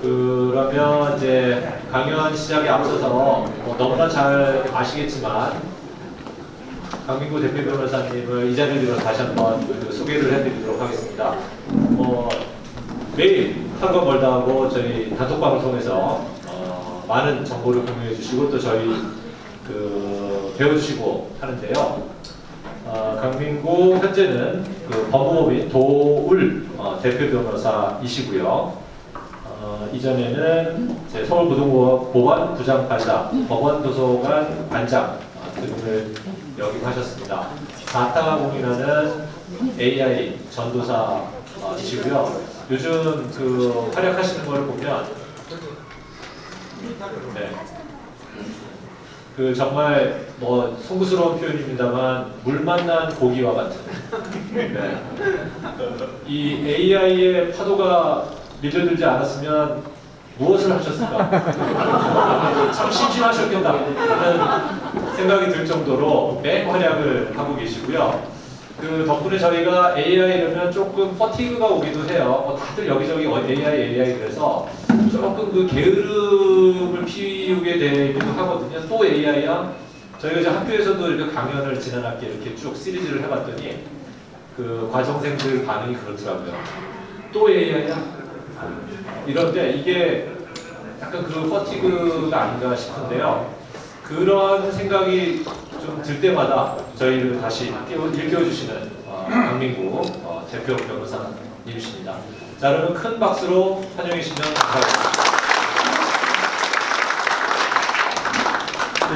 그러면 이제 강연 시작에 앞서서 너무나 잘 아시겠지만 강민구 대표 변호사님을 이 자리로 다시 한번 소개를 해드리도록 하겠습니다. 매일 한번 멀다 하고 저희 단톡방을 통해서 많은 정보를 공유해 주시고 또 저희 배워주시고 하는데요. 강민구 현재는 법무법인 도울 대표 변호사이시고요. 이전에는 서울고등법원 부장판사, 법원도서관 반장 등을 역임하셨습니다. 바타공이라는 AI 전도사이시고요. 요즘 활약하시는 걸 보면 정말 송구스러운 표현입니다만 물 만난 고기와 같은 이 AI의 파도가 밀려들지 않았으면 무엇을 하셨을까? 참 심심하셨겠다 하는 생각이 들 정도로 맹활약을 하고 계시고요. 덕분에 저희가 AI 이러면 조금 퍼티그가 오기도 해요. 다들 여기저기 AI 그래서 조금 게으름을 피우게 되기도 하거든요. 또 AI야? 저희가 이제 학교에서도 이렇게 강연을 지난 학기 이렇게 쭉 시리즈를 해봤더니 과정생들 반응이 그렇더라고요. 또 AI야? 이런데 이게 약간 퍼티그가 아닌가 싶은데요. 그런 생각이 좀 들 때마다 저희를 다시 일깨워주시는 강민구 대표 변호사님이십니다. 자, 여러분 큰 박수로 환영해 주시면 감사하겠습니다.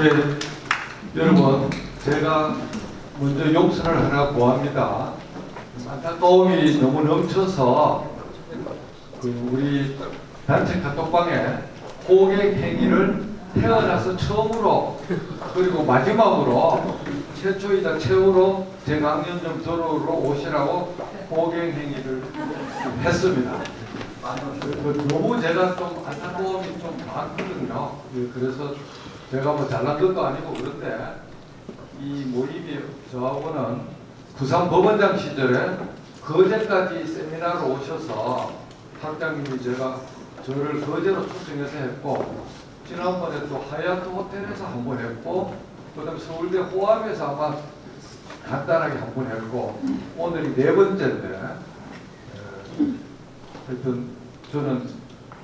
네, 여러분 제가 먼저 용서를 하나 구합니다. 안타까움이 너무 넘쳐서 우리 단체 카톡방에 고객 행위를 태어나서 처음으로 그리고 마지막으로 최초이자 최후로 제 강연 좀 들어오러 오시라고 고객 행위를 했습니다. 너무 제가 좀 안타까움이 좀 많거든요. 그래서 제가 잘난 것도 아니고 그런데 이 모임이 저하고는 부산 법원장 시절에 거제까지 세미나로 오셔서 학장님이 저를 거제로 초청해서 했고 지난번에 또 하얏트 호텔에서 한 번 했고 그다음 서울대 호암에서 아마 간단하게 한 번 했고 오늘이 네 번째인데 하여튼 저는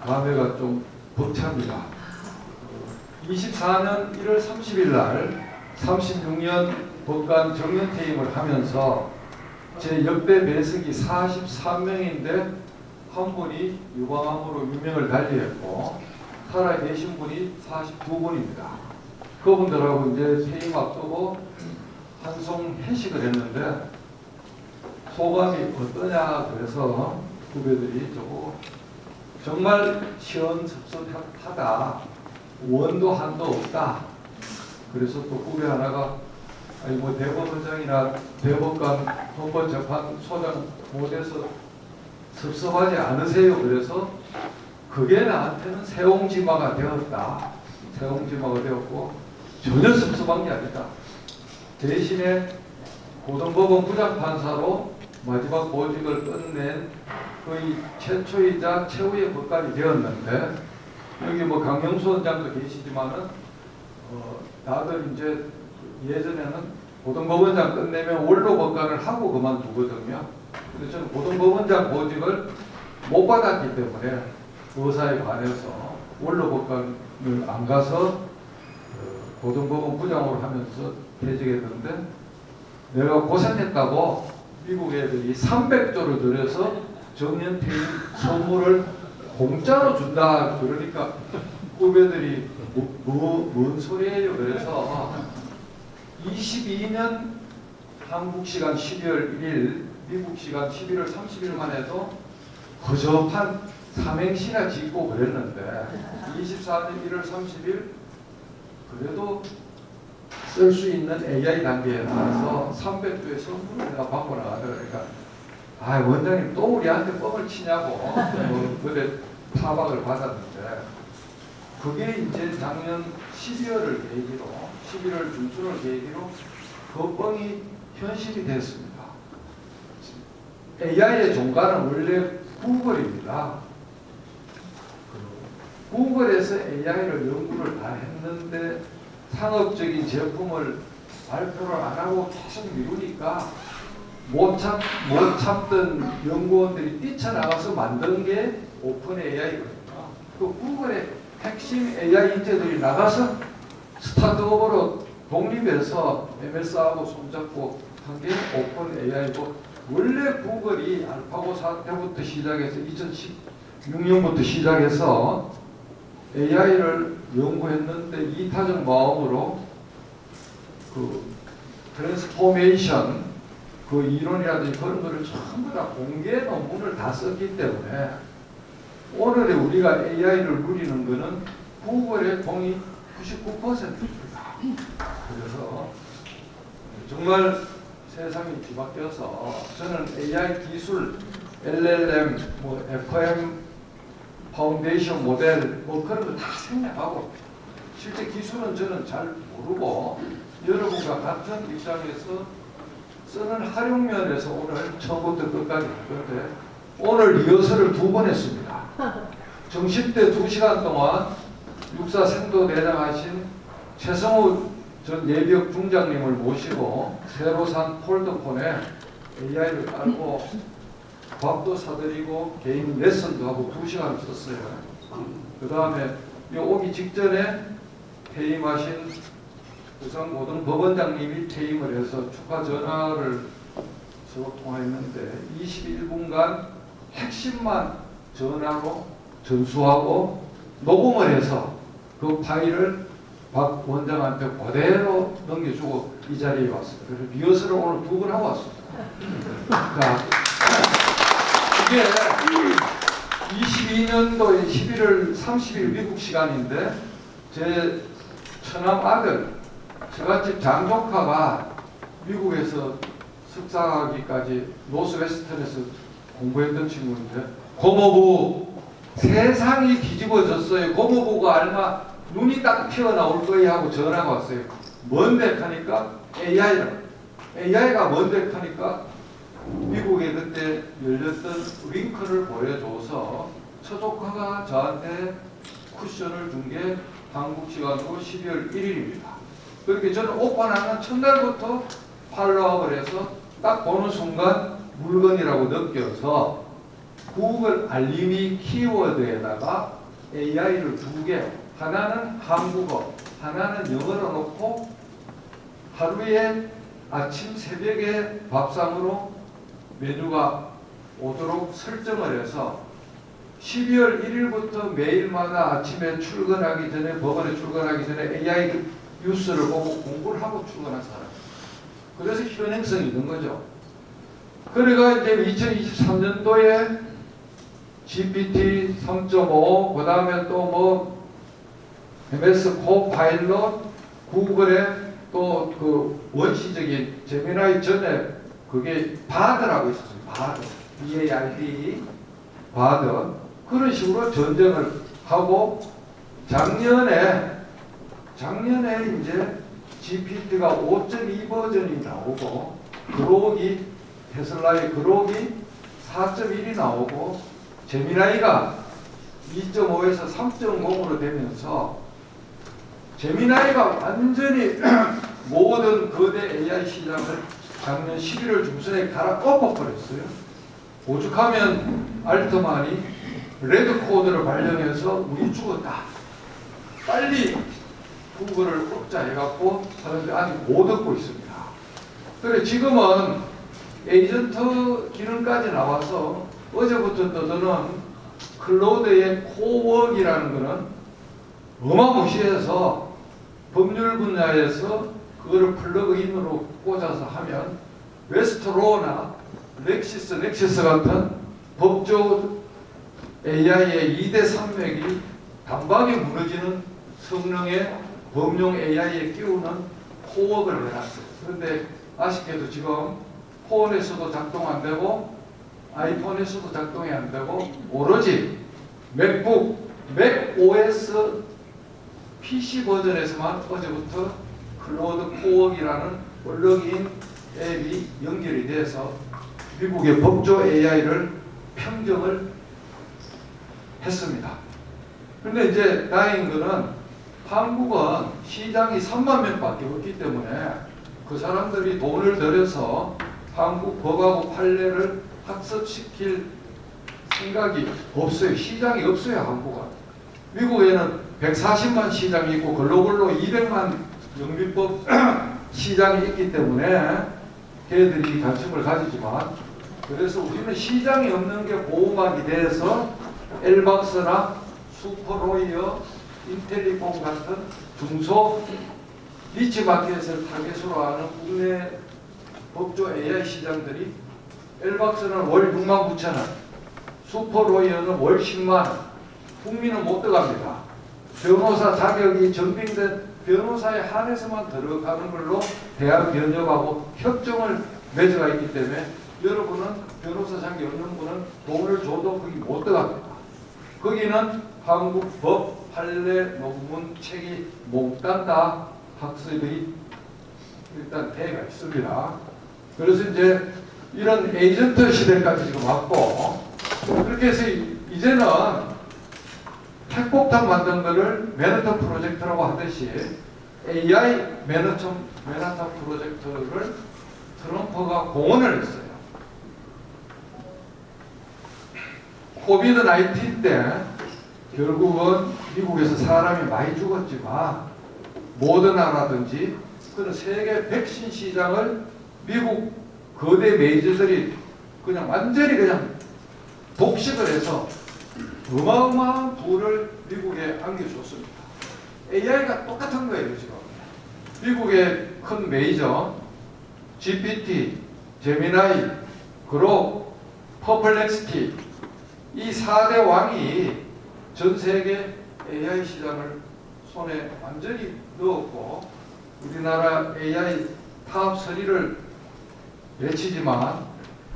감회가 좀 벅찹니다. 24년 1월 30일 날 36년 법관 정년퇴임을 하면서 제 역대 배석이 43명인데 한 분이 유방암으로 유명을 달리했고 살아계신 분이 42분입니다. 그분들하고 이제 퇴임 앞두고 한송 회식을 했는데 소감이 어떠냐 그래서 후배들이 정말 시원섭섭하다. 원도 한도 없다. 그래서 또 후배 하나가 대법원장이나 대법관 헌법재판소장 못해서 섭섭하지 않으세요. 그래서 그게 나한테는 세옹지마가 되었다. 세옹지마가 되었고 전혀 섭섭한 게 아니다. 대신에 고등법원 부장판사로 마지막 보직을 끝낸 거의 최초이자 최후의 법관이 되었는데 여기 강영수 원장도 계시지만은 다들 이제 예전에는 고등법원장 끝내면 원로 법관을 하고 그만두거든요. 그래서 저는 고등법원장 보직을 못 받았기 때문에 의사에 관해서 원로 법관을 안 가서 고등법원 부장으로 하면서 퇴직했는데 내가 고생했다고 미국 애들이 300조를 들여서 정년퇴임 선물을 공짜로 준다. 그러니까 후배들이 뭔 소리예요. 그래서 22년 한국 시간 12월 1일 미국 시간 11월 30일만 해도 허접한 삼행시나 짓고 그랬는데 24년 1월 30일 그래도 쓸 수 있는 AI 단계에 나와서 300조의 선물을 내가 받고 나가더라고요. 그러니까 원장님 또 우리한테 뻥을 치냐고 그래 타박을 받았는데 그게 이제 작년 12월을 계기로 11월 중순을 계기로 그 뻥이 현실이 됐습니다. AI의 종가는 원래 구글입니다. 구글에서 AI를 연구를 다 했는데 상업적인 제품을 발표를 안 하고 계속 미루니까 못 참던 연구원들이 뛰쳐나가서 만든 게 오픈 AI거든요. 그 구글의 핵심 AI 인재들이 나가서 스타트업으로 독립해서 MS하고 손잡고 한 게 오픈 AI고, 원래 구글이 알파고 사태부터 시작해서 2016년부터 시작해서 AI를 연구했는데 이타적 마음으로 그 트랜스포메이션 그 이론이라든지 그런 거를 전부 다 공개 논문을 다 썼기 때문에 오늘의 우리가 AI를 누리는 거는 구글의 공이 99%입니다. 그래서 정말 세상이 뒤바뀌어서 저는 AI 기술, LLM, 뭐 FM 파운데이션 모델 뭐 그런 거 다 생략하고, 실제 기술은 저는 잘 모르고 여러분과 같은 입장에서 쓰는 활용면에서 오늘 처음부터 끝까지 할 건데, 오늘 리허설을 2번 했습니다. 정식 때 2시간 동안 육사 생도 대장하신 최성우 전 예비역 중장님을 모시고 새로 산 폴더폰에 AI를 깔고 밥도 사드리고 개인 레슨도 하고 2시간 썼어요. 그 다음에 오기 직전에 퇴임하신 부산고등법원장님이 퇴임을 해서 축하 전화를 서로 통화했는데 21분간 핵심만 전화로 전수하고 녹음을 해서 그 파일을 박 원장한테 그대로 넘겨주고 이 자리에 왔습니다. 그래서 리허설을 오늘 2번 하고 왔습니다. 자, 이게 22년도에 11월 30일 미국 시간인데 제 처남 아들, 저같이 장조카가 미국에서 석사학위까지 노스웨스턴에서 공부했던 친구인데 고모부 세상이 뒤집어졌어요. 고모부가 얼마 눈이 딱 튀어나올 거야 하고 전화가 왔어요. 뭔데 하니까 AI라. AI가 뭔데 하니까 미국에 그때 열렸던 링크를 보여줘서 처조카가 저한테 쿠션을 준 게 한국 시간으로 12월 1일입니다. 그렇게 저는 오픈하는 첫날부터 팔로우업을 해서 딱 보는 순간 물건이라고 느껴서 구글 알림이 키워드에다가 AI를 2개, 하나는 한국어, 하나는 영어로 놓고 하루에 아침 새벽에 밥상으로 메뉴가 오도록 설정을 해서 12월 1일부터 매일마다 아침에 출근하기 전에, 법원에 출근하기 전에 AI 뉴스를 보고 공부를 하고 출근한 사람. 그래서 현행성이 있는 거죠. 그러니까 이제 2023년도에 GPT 3.5, 그 다음에 또 뭐 MS 코파일럿, 구글의 또 그 원시적인 제미나이 전에 그게 바드라고 있었어요. 바드, BARD, 바드. 그런 식으로 전쟁을 하고 작년에 이제 GPT가 5.2 버전이 나오고 그록이 테슬라의 그록이 4.1이 나오고 제미나이가 2.5에서 3.0으로 되면서 제미나이가 완전히 모든 거대 AI 시장을 작년 11월 중순에 갈아 엎어버렸어요. 오죽하면 알트만이 레드 코드를 발령해서 우리 죽었다. 빨리 구글을 꺾자해갖고 사람들이 아직 못 얻고 있습니다. 그래 지금은 에이전트 기능까지 나와서 어제부터 떠드는 클로드의 코웍이라는 거는 어마무시해서 법률 분야에서 그거를 플러그인으로 꽂아서 하면 웨스트로나 렉시스 같은 법조 AI의 2대 산맥이 단박에 무너지는 성능의 범용 AI에 끼우는 코웍을 내놨어요. 그런데 아쉽게도 지금 폰에서도 작동 안 되고 아이폰에서도 작동이 안 되고 오로지 맥북, 맥OS PC 버전에서만 어제부터 클로드 코웍이라는 플러그인 앱이 연결이 돼서 미국의 법조 AI를 평정을 했습니다. 근데 이제 다행인 거는 한국은 시장이 3만 명밖에 없기 때문에 그 사람들이 돈을 들여서 한국 법하고 판례를 학습시킬 생각이 없어요. 시장이 없어요, 한국은. 미국에는 140만 시장이 있고 글로벌로 200만 영미법 시장이 있기 때문에 걔들이 관심을 가지지만, 그래서 우리는 시장이 없는 게 보호막이 돼서 엘박스나 슈퍼로이어, 인텔리콤 같은 중소 니치마켓을 타겟으로 하는 국내 법조 AI 시장들이 엘박스는 월 6만 9천 원, 슈퍼로이어는 월 10만 원, 국민은 못 들어갑니다. 변호사 자격이 증빙된 변호사에 한해서만 들어가는 걸로 대학 면접하고 협정을 맺어가 있기 때문에 여러분은 변호사 자격이 없는 분은 돈을 줘도 거기 못 들어갑니다. 거기는 한국 법, 판례, 논문, 책이 몽땅 학습이 일단 대가 있습니다. 그래서 이제 이런 에이전트 시대까지 지금 왔고, 그렇게 해서 이제는 핵폭탄 만든 거를 맨하탄 프로젝트라고 하듯이 AI 맨하탄 프로젝트를 트럼프가 공언을 했어요. 코비드 19 때 결국은 미국에서 사람이 많이 죽었지만 모더나라든지 그런 세계 백신 시장을 미국 거대 메이저들이 그냥 완전히 그냥 독식을 해서 어마어마한 부를 미국에 안겨줬습니다. AI가 똑같은 거예요, 지금. 미국의 큰 메이저, GPT, 제미나이, 그로, 퍼플렉시티, 이 4대 왕이 전 세계 AI 시장을 손에 완전히 넣었고, 우리나라 AI 탑 3를 외치지만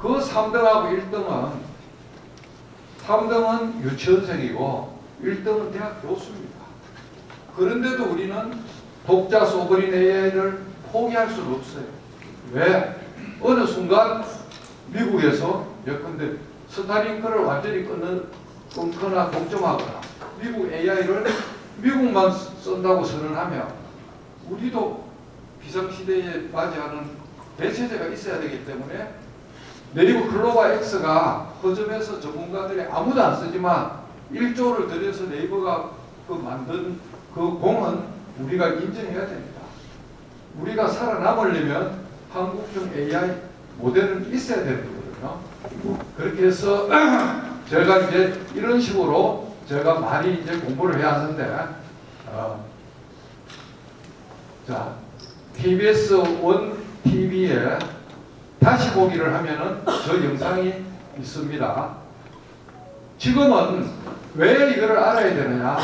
그 3등하고 3등은 유치원생이고 1등은 대학 교수입니다. 그런데도 우리는 독자 소버린 AI를 포기할 수는 없어요. 왜? 어느 순간 미국에서 예컨대 스타링크를 완전히 끊거나 독점하거나 미국 AI를 미국만 쓴다고 선언하면 우리도 비상시대에 맞이하는 대체제가 있어야 되기 때문에 네이버 클로바 X가 허점에서 전문가들이 아무도 안 쓰지만 1조를 들여서 네이버가 만든 그 공은 우리가 인정해야 됩니다. 우리가 살아남으려면 한국형 AI 모델은 있어야 되는 거거든요. 그렇게 해서 제가 이제 이런 식으로 제가 많이 이제 공부를 해야 하는데, 자, TBS 1 TV에 다시 보기를 하면은 저 영상이 있습니다. 지금은 왜 이걸 알아야 되느냐?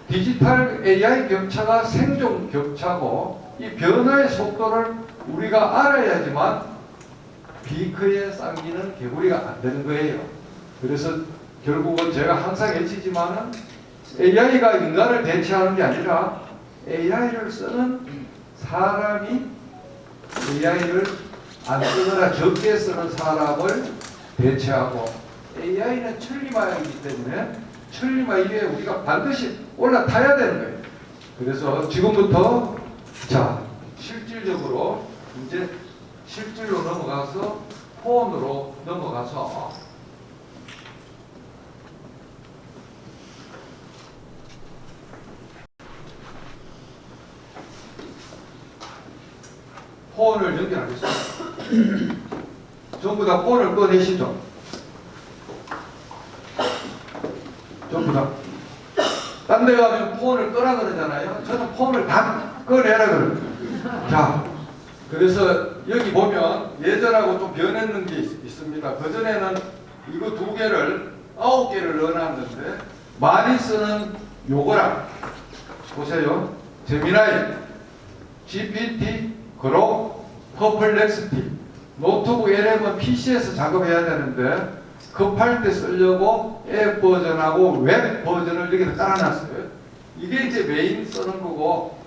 디지털 AI 격차가 생존 격차고 이 변화의 속도를 우리가 알아야지만 비크에 당기는 개구리가 안 되는 거예요. 그래서 결국은 제가 항상 외치지만은 AI가 인간을 대체하는 게 아니라 AI를 쓰는 사람이 AI를 안 쓰거나 적게 쓰는 사람을 대체하고, AI는 천리마이기 때문에 천리마 위에 우리가 반드시 올라타야 되는 거예요. 그래서 지금부터 자 실질적으로 이제 실질로 넘어가서 폰으로 넘어가서 폰을 연결하겠습니다. 전부 다 폰을 꺼내시죠. 전부 다. 딴 데 가면 폰을 끄라 그러잖아요. 저는 폰을 다 꺼내라 그래요. 자, 그래서 여기 보면 예전하고 좀 변했는 게 있습니다. 그전에는 이거 2개를 9개를 넣어놨는데 많이 쓰는 요거랑 보세요. 제미나이, GPT, 그로, 퍼플렉시티, 노트북 LM은 PC에서 작업해야 되는데 급할 때 쓰려고 앱 버전하고 웹 버전을 여기다 깔아놨어요. 이게 이제 메인 쓰는 거고,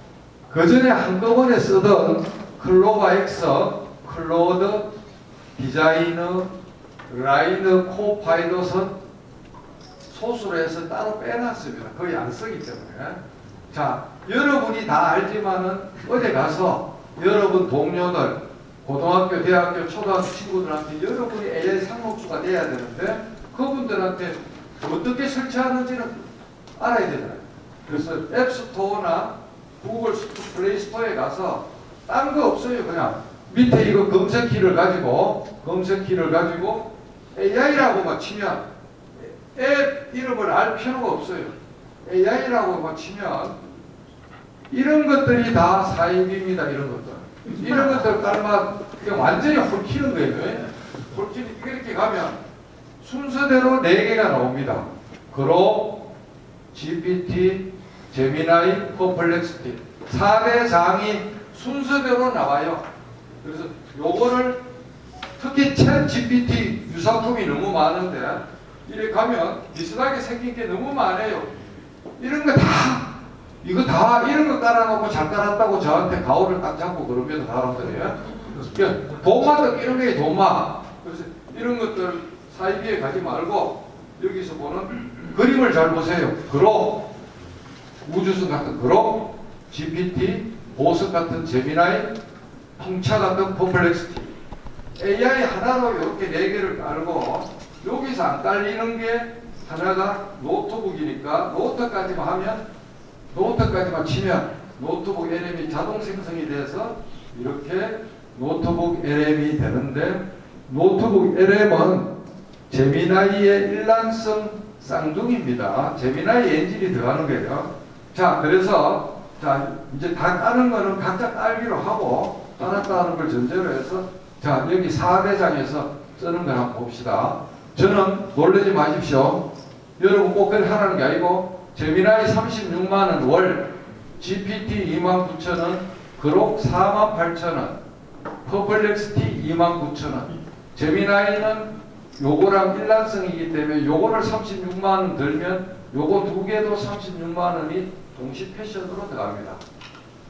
그 전에 한꺼번에 쓰던 클로바 X, 클로드, 디자이너, 라이너, 코파일럿은 소수로 해서 따로 빼놨습니다. 거의 안 쓰기 때문에. 자, 여러분이 다 알지만은 어디 가서 여러분 동료들, 고등학교, 대학교, 초등학교 친구들한테 여러분이 AI 상록수가 돼야 되는데 그분들한테 어떻게 설치하는지는 알아야 되잖아요. 그래서 앱스토어나 구글 플레이스토어에 가서 딴 거 없어요. 그냥 밑에 이거 검색키를 가지고 AI라고만 치면 앱 이름을 알 필요가 없어요. AI라고만 치면 이런 것들이 다 사입입니다. 이런 것들. 이런 것들 깔면 그냥 완전히 홀키는 거예요. 홀키는 이렇게 가면 순서대로 4개가 나옵니다. 그록, GPT, 제미나이, 퍼플렉시티 4대 장이 순서대로 나와요. 그래서 요거를 특히 챗 GPT 유사품이 너무 많은데 이래 가면 비슷하게 생긴 게 너무 많아요. 이런 거 다 이거 다 이런 거 깔아놓고 잘 깔았다고 저한테 가오를 딱 잡고 그러면 사람들이에요. 도마도 이런 게 도마. 그래서 이런 것들 사이비에 가지 말고 여기서 보는 그림을 잘 보세요. 그록 우주선 같은 그록, GPT, 보석 같은 제미나이, 풍차 같은 퍼플렉시티. AI 하나로 이렇게 4개를 깔고 여기서 안 깔리는 게 하나가 노트북이니까 노트까지만 치면 노트북 LM이 자동 생성이 돼서 이렇게 노트북 LM이 되는데 노트북 LM은 제미나이의 일란성 쌍둥이입니다. 제미나이 엔진이 들어가는 거예요. 자, 그래서 자 이제 다 까는 거는 각자 깔기로 하고 깔았다 하는 걸 전제로 해서 자 여기 4대장에서 쓰는 걸 한번 봅시다. 저는 놀라지 마십시오. 여러분 꼭 그렇게 하라는 게 아니고 제미나이 36만원 월, GPT 29,000원, 그록 48,000원, 퍼플렉시티 29,000원. 제미나이는 요거랑 일란성이기 때문에 요거를 36만원 들면 요거 2개도 36만원이 동시 패션으로 들어갑니다.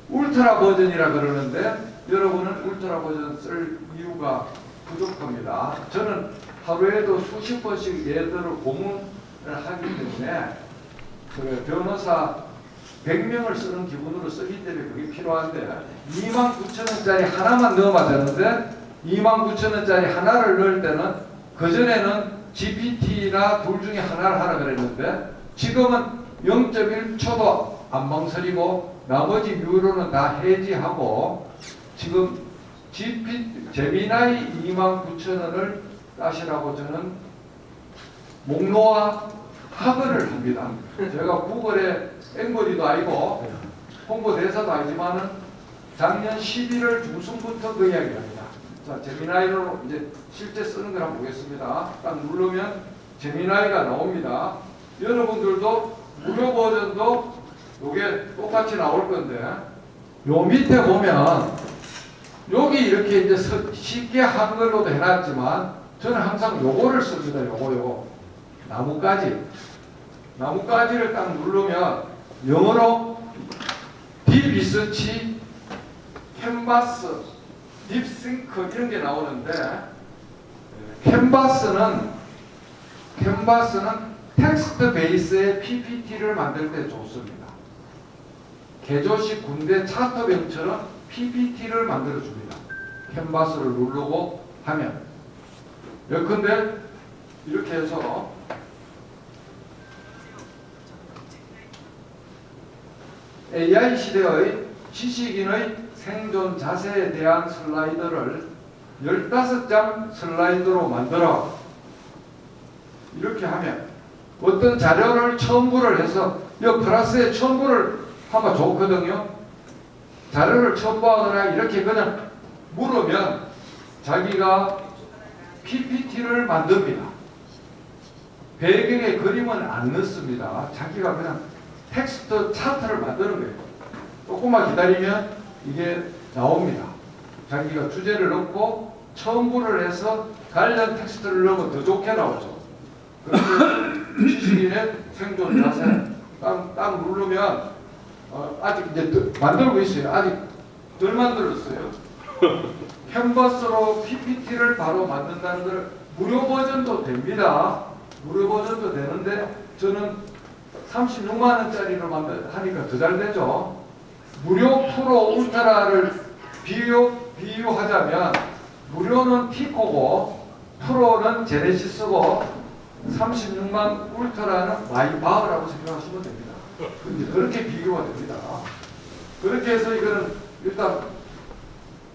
울트라 버전이라 그러는데 여러분은 울트라 버전 쓸 이유가 부족합니다. 저는 하루에도 수십 번씩 얘들을 고문을 하기 때문에 그 변호사 100명을 쓰는 기분으로 쓰기 때문에 그게 필요한데 29,000원짜리 하나만 넣으면 되는데 29,000원짜리 하나를 넣을 때는 그전에는 GPT나 둘 중에 하나를 하라 그랬는데 지금은 0.1초도 안 망설이고 나머지 뮤로는 다 해지하고 지금 제미나이 29,000원을 따시라고 저는 목놓아 학원을 합니다. 제가 구글의 앵거리도 아니고 홍보대사도 아니지만은 작년 11월 중순부터 그 이야기를 합니다. 자, 제미나이로 이제 실제 쓰는 걸 한번 보겠습니다. 딱 누르면 제미나이가 나옵니다. 여러분들도 무료 버전도 이게 똑같이 나올 건데 요 밑에 보면 여기 이렇게 이제 쉽게 한글로도 해놨지만 저는 항상 요거를 씁니다. 요거 나뭇가지를 딱 누르면 영어로 딥리서치, 캔버스, 딥싱크 이런 게 나오는데 캔버스는 텍스트 베이스의 PPT를 만들 때 좋습니다. 개조식 군대 차트병처럼 PPT를 만들어 줍니다. 캔버스를 누르고 하면 예컨대 이렇게 해서 AI 시대의 지식인의 생존 자세에 대한 슬라이드를 15장 슬라이드로 만들어 이렇게 하면 어떤 자료를 첨부를 해서 이 플러스에 첨부를 하면 좋거든요. 자료를 첨부하거나 이렇게 그냥 물으면 자기가 PPT를 만듭니다. 배경에 그림은 안 넣습니다. 자기가 그냥 텍스트 차트를 만드는 거예요. 조금만 기다리면 이게 나옵니다. 자기가 주제를 넣고 첨부를 해서 관련 텍스트를 넣으면 더 좋게 나오죠. 그래서 지식인의 생존 자세 딱 누르면 아직 이제 만들고 있어요. 아직 덜 만들었어요. 캔버스로 PPT를 바로 만든다는 걸 무료 버전도 됩니다. 무료 버전도 되는데 저는 36만 원짜리로 하니까 더 잘 되죠. 무료 프로 울트라를 비유하자면 무료는 피코고 프로는 제네시스고 36만 울트라는 마이바흐라고 생각하시면 됩니다. 이제 그렇게 비교가 됩니다. 그렇게 해서 이거는 일단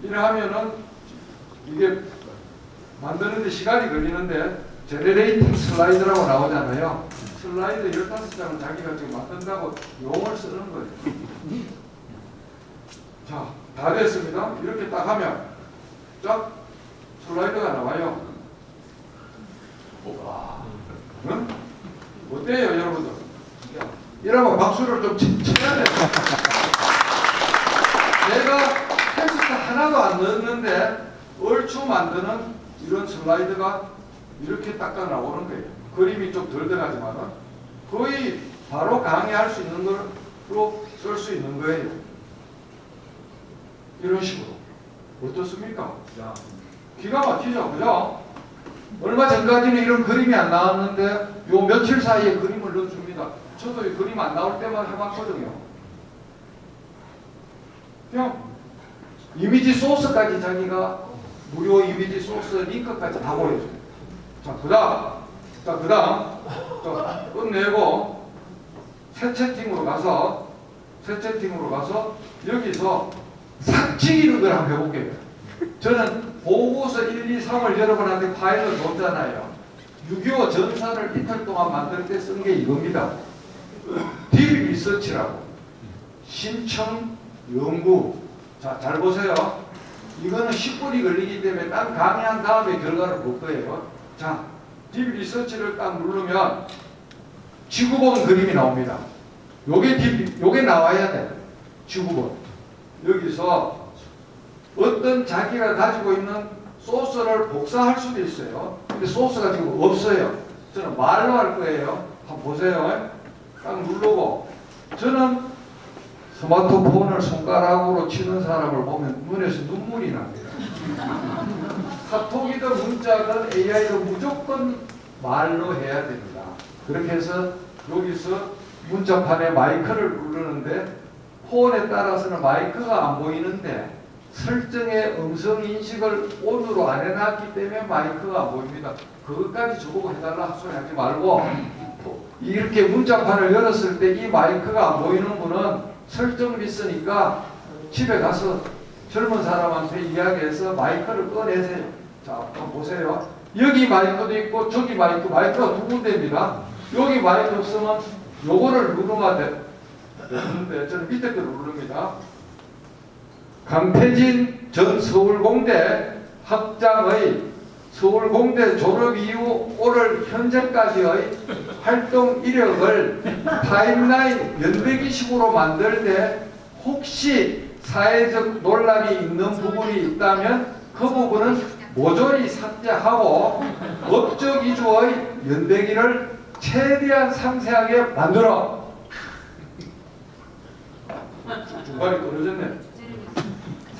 이러하면은 이게 만드는데 시간이 걸리는데 제네레이팅 슬라이드라고 나오잖아요. 슬라이드 15장을 자기가 지금 만든다고 용어를 쓰는 거예요. 자, 다 됐습니다. 이렇게 딱 하면 쫙 슬라이드가 나와요. 응? 어때요, 여러분들? 이러면 박수를 좀 쳐야 돼요. 내가 텍스트 하나도 안 넣었는데 얼추 만드는 이런 슬라이드가 이렇게 딱딱 나오는 거예요. 그림이 좀 덜 들어가지만 거의 바로 강의할 수 있는 걸로 쓸 수 있는 거예요. 이런 식으로. 어떻습니까? 기가 막히죠, 그죠? 얼마 전까지는 이런 그림이 안 나왔는데 요 며칠 사이에 그림을 넣어줍니다. 저도 이 그림 안 나올 때만 해봤거든요. 그냥 이미지 소스까지 자기가 무료 이미지 소스 링크까지 다 보여줘요. 자, 그 다음 끝내고 새 채팅으로 가서 여기서 삭제기는 걸 한번 해볼게요. 저는 보고서 1, 2, 3을 여러분한테 파일을 줬잖아요. 6.25 전사를 이틀 동안 만들 때 쓴 게 이겁니다. 딥 리서치라고. 신청 연구. 자, 잘 보세요. 이거는 10분이 걸리기 때문에 딱 강의한 다음에 결과를 볼 거예요. 자, 딥 리서치를 딱 누르면 지구본 그림이 나옵니다. 요게 나와야 돼. 지구본. 여기서 어떤 자기가 가지고 있는 소스를 복사할 수도 있어요. 근데 소스가 지금 없어요. 저는 말로 할 거예요. 한번 보세요. 딱 누르고 저는 스마트폰을 손가락으로 치는 사람을 보면 눈에서 눈물이 납니다. 카톡이든 문자든 AI든 무조건 말로 해야 됩니다. 그렇게 해서 여기서 문자판에 마이크를 누르는데 폰에 따라서는 마이크가 안 보이는데 설정의 음성 인식을 온으로 안 해놨기 때문에 마이크가 안 보입니다. 그것까지 저보고 해달라 소리 하지 말고 이렇게 문자판을 열었을 때 이 마이크가 안 보이는 분은 설정 미스니까 집에 가서 젊은 사람한테 이야기해서 마이크를 꺼내세요. 자, 한번 보세요. 여기 마이크도 있고 저기 마이크가 두 군데입니다. 여기 마이크 없으면 요거를 누르면 되는데 저는 밑에 거 누릅니다. 강태진 전 서울공대 학장의 서울공대 졸업 이후 올 현재까지의 활동 이력을 타임라인 연대기식으로 만들 때 혹시 사회적 논란이 있는 부분이 있다면 그 부분은 모조리 삭제하고 법적 위주의 연대기를 최대한 상세하게 만들어. 중간에 떨어졌네.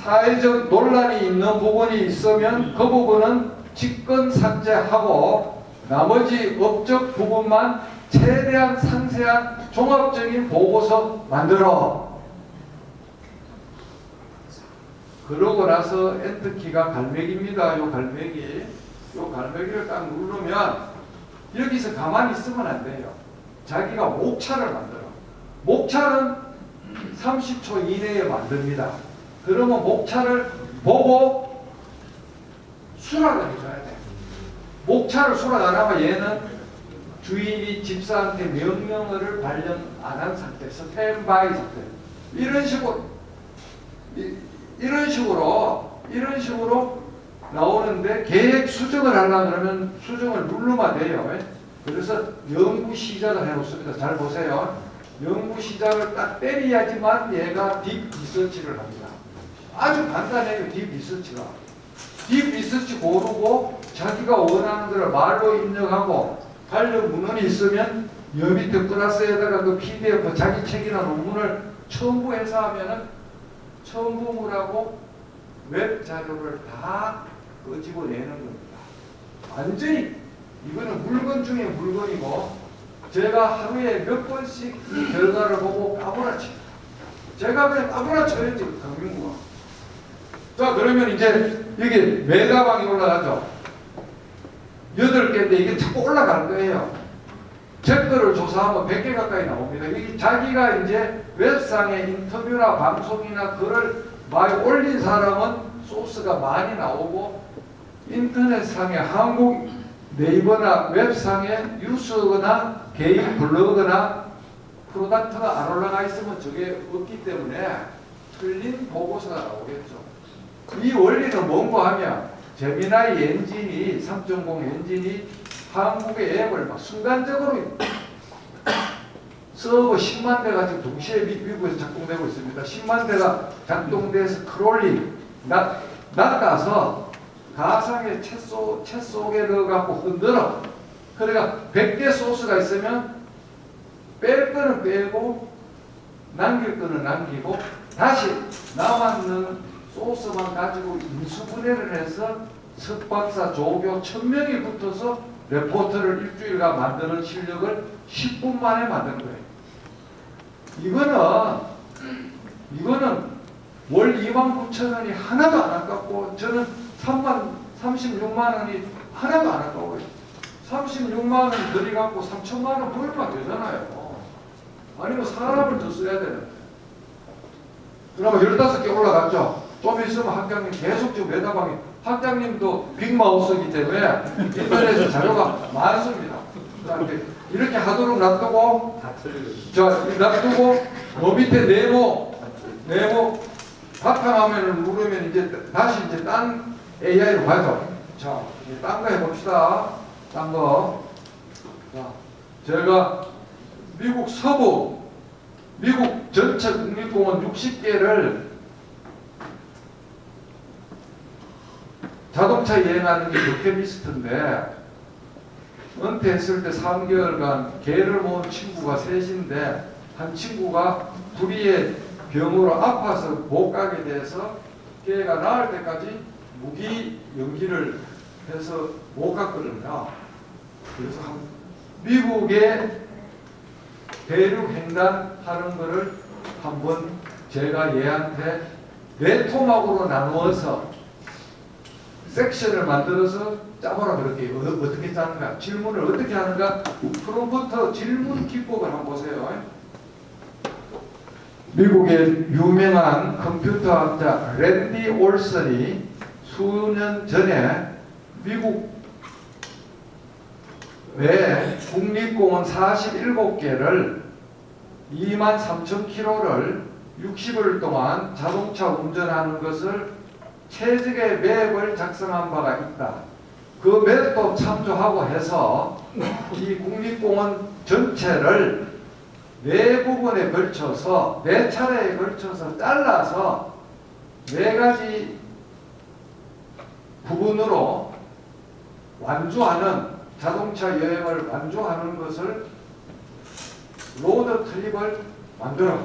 사회적 논란이 있는 부분이 있으면 그 부분은 직권 삭제하고 나머지 법적 부분만 최대한 상세한 종합적인 보고서 만들어. 그러고 나서 엔터키가 갈매기입니다. 요 갈매기를 딱 누르면 여기서 가만히 있으면 안 돼요. 자기가 목차를 만들어. 목차는 30초 이내에 만듭니다. 그러면 목차를 보고 수락을 해줘야 돼. 목차를 수락 안 하면 얘는 주인이 집사한테 명령어를 발령 안 한 상태, 스탠바이 상태. 이런 식으로 나오는데 계획 수정을 하려고 그러면 수정을 누르면 돼요. 그래서 연구 시작을 해놓습니다. 잘 보세요. 연구 시작을 딱 때려야지만 얘가 딥 리서치를 합니다. 아주 간단해요. 딥 리서치가. 딥 리서치 고르고 자기가 원하는 대로 말로 입력하고 관련 문헌이 있으면 여 밑에 플러스에다가 그 PDF 자기 책이나 논문을 첨부해서 하면은 첨부물하고 웹 자료를 다 끄집어내는 겁니다. 완전히 이거는 물건 중에 물건이고 제가 하루에 몇 번씩 이 결과를 보고 까불어치. 제가 그냥 까불어쳐야지 강민구가. 자 그러면 이제 이게 메가방이 올라가죠. 8개인데 이게 자꾸 올라갈 거예요. 챕터를 조사하면 100개 가까이 나옵니다. 이게 자기가 이제 웹상에 인터뷰나 방송이나 글을 많이 올린 사람은 소스가 많이 나오고 인터넷상에 한국 네이버나 웹상에 뉴스나 개인 블로그나 프로덕트가 안 올라가 있으면 저게 없기 때문에 틀린 보고서가 나오겠죠. 이 원리는 뭔가 하면 제미나이 엔진이 3.0 엔진이 한국의 앱을 막 순간적으로 서버 10만 대가 지금 동시에 미국에서 작동되고 있습니다. 10만 대가 작동돼서 크롤링 낚아서 가상의 챗 속에 넣어갖고 흔들어. 그러니까 100개 소스가 있으면 뺄 거는 빼고 남길 거는 남기고 다시 남았는 소스만 가지고 인수분해를 해서 석박사, 조교 1000명이 붙어서 레포트를 일주일간 만드는 실력을 10분 만에 만든 거예요. 이거는 월 29,000원이 하나도 안 아깝고 저는 36만 원이 하나도 안 아까워요. 36만 원 들이갖고 3천만 원 벌면 되잖아요. 아니면 사람을 더 써야 되는데. 그러면 15개 올라갔죠. 좀 있으면 학장님 계속 지금 메다방이 학장님도 빅마우스이기 때문에 인터넷에 자료가 많습니다. 이렇게 하도록 놔두고 놔두고 밑에 네모 바탕화면을 누르면 이제 다시 이제 딴 AI로 가죠. 자, 딴 거 해봅시다. 딴 거. 자, 제가 미국 서부, 미국 전체 국립공원 60개를 자동차 여행하는 게 버킷리스트인데 은퇴했을 때 3개월간 개를 모은 친구가 셋인데 한 친구가 불의의 병으로 아파서 못 가게 돼서 걔가 나을 때까지 무기 연기를 해서 못 갔거든요. 그래서 미국의 대륙 횡단 하는 거를 한번 제가 얘한테 네 토막으로 나누어서 섹션을 만들어서 짜보라 그럴게요. 어떻게 짜는가? 질문을 어떻게 하는가? 프롬프트 질문 기법을 한번 보세요. 미국의 유명한 컴퓨터학자 랜디 올슨이 수년 전에 미국 외 국립공원 47개를 23,000km를 60일 동안 자동차 운전하는 것을 최적의 맵을 작성한 바가 있다. 그 맵도 참조하고 해서 이 국립공원 전체를 네 부분에 걸쳐서 네 차례에 걸쳐서 잘라서 네 가지 부분으로 완주하는 자동차 여행을 완주하는 것을 로드 트립을 만들어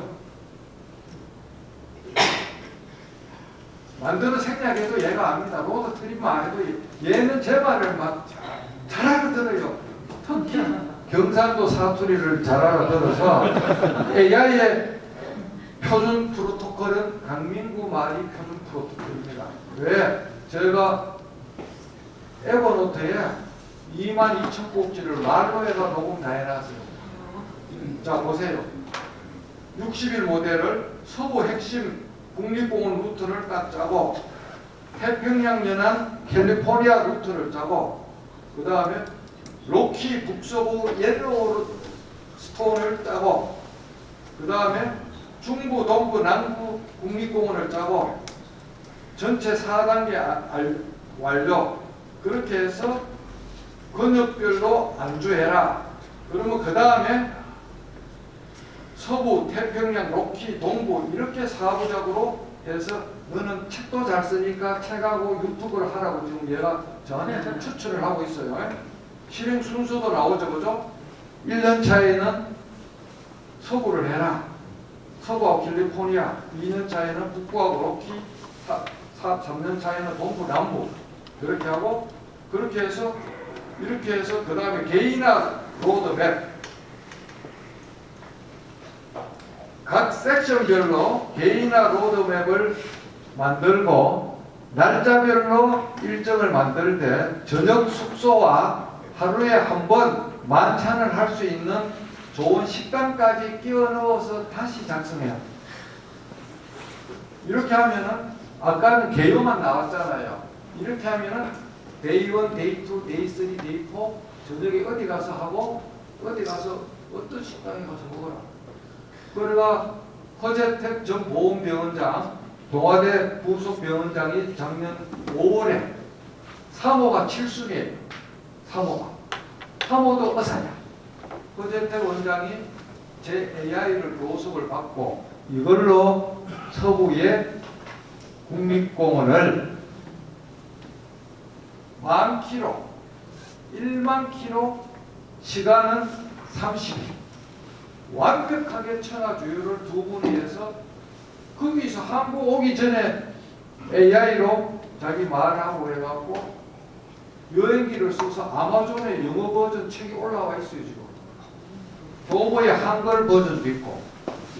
생략해도 얘가 압니다. 로드 트립만 해도 얘는 제 말을 막 잘 알아들어요. 특히 경상도 사투리를 잘 알아들어서 AI의 표준 프로토콜은 강민구 말이 표준 프로토콜입니다. 왜? 제가 에버노트에 22,000꼭지를 말로에다 녹음 다 해놨어요. 자 보세요. 60일 모델을 서부 핵심 국립공원 루트를 딱 짜고 태평양 연안 캘리포니아 루트를 짜고 그 다음에 로키 북서부 옐로우 스톤을 짜고 그 다음에 중부 동부 남부 국립공원을 짜고 전체 4단계 완료. 그렇게 해서 권역별로 안주해라. 그러면 그 다음에 서부, 태평양, 로키, 동부 이렇게 4부작으로 해서 너는 책도 잘 쓰니까 책하고 유튜브를 하라고 지금 얘가 저한테 지금 추천을 하고 있어요. 실행 순서도 나오죠, 그죠? 1년 차에는 서부를 해라. 서부하고 캘리포니아, 2년 차에는 북부하고 로키, 3년 차에는 동부, 남부 그렇게 하고 그렇게 해서 이렇게 해서 그 다음에 개인화 로드맵 각 섹션별로 개인화 로드맵을 만들고 날짜별로 일정을 만들 때 저녁 숙소와 하루에 한 번 만찬을 할 수 있는 좋은 식당까지 끼워 넣어서 다시 작성해야 합니다. 이렇게 하면은 아까는 개요만 나왔잖아요. 이렇게 하면은 데이 1, 데이 2, 데이 3, 데이 4 저녁에 어디 가서 하고 어디 가서 어떤 식당에 가서 먹어라. 그러니까 허재택 전 보훈병원장 동아대 부속병원장이 작년 5월에 3호가 7순이에요. 3호도 어사냐. 허재택 원장이 제 AI를 교섭을 받고 이걸로 서구의 국립공원을 10,000km, 10,000km, 시간은 30일. 완벽하게 천하주유를 두 분이 해서 거기서 한국 오기 전에 AI로 자기 말하고 해갖고 여행기를 써서 아마존에 영어 버전 책이 올라와 있어요 지금. 도보의 한글 버전도 있고.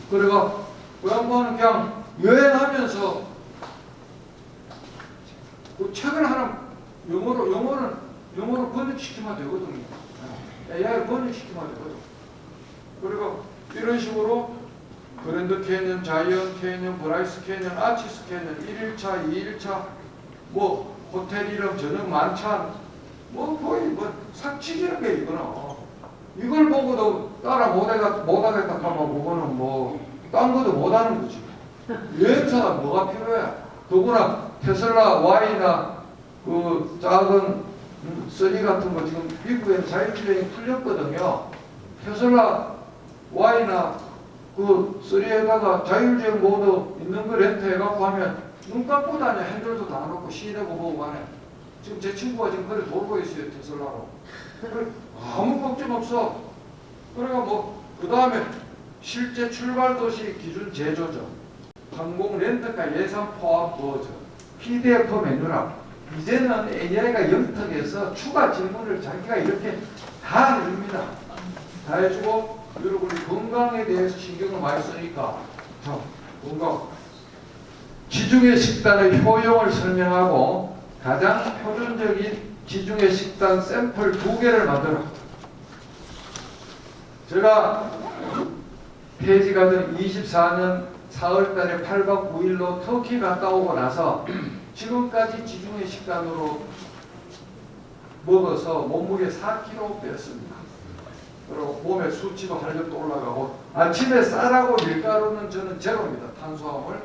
그리고 그 양반은 그냥 여행하면서 그 책을 하나 영어로 번역시키면 되거든요. AI로 번역시키면 되거든요. 그리고 이런 식으로 그랜드 캐년, 자이언트 캐년, 브라이스 캐년, 아치스 캐년 1일차, 2일차 뭐 호텔 이름, 저녁 만찬 뭐 거의 뭐 삭치기는 게 이거는 이걸 보고도 따라 못하겠다 하면 그거는 뭐 딴 것도 못하는 거지. 여행사가 뭐가 필요해? 더구나 테슬라 Y나 그 작은 쓰리 같은 거 지금 미국에는 자율주행이 풀렸거든요. 테슬라 Y나 그 쓰리에다가 자율주행 모드 있는 거 렌트 해갖고 하면 눈 감고 다녀. 핸들도 다 놓고 시내고 보고 가네. 지금 제 친구가 지금 그래 돌고 있어요. 테슬라로. 그래, 아무 걱정 없어. 그러니까 뭐 그 다음에 실제 출발 도시 기준 제조점, 항공 렌트카 예산 포함 버전, PDF 메뉴라. 이제는 AI가 영특해서 추가 질문을 자기가 이렇게 다 해줍니다. 다 해주고 여러분 건강에 대해서 신경을 많이 쓰니까 자, 건강. 지중해 식단의 효용을 설명하고 가장 표준적인 지중해 식단 샘플 2개를 만들어. 제가 폐지가 된 24년 4월달에 8박 9일로 터키 갔다 오고 나서 지금까지 지중해 식단으로 먹어서 몸무게 4kg 뺐습니다. 그리고 몸에 수치도 활력도 올라가고 아침에 쌀하고 밀가루는 저는 제로입니다. 탄수화물.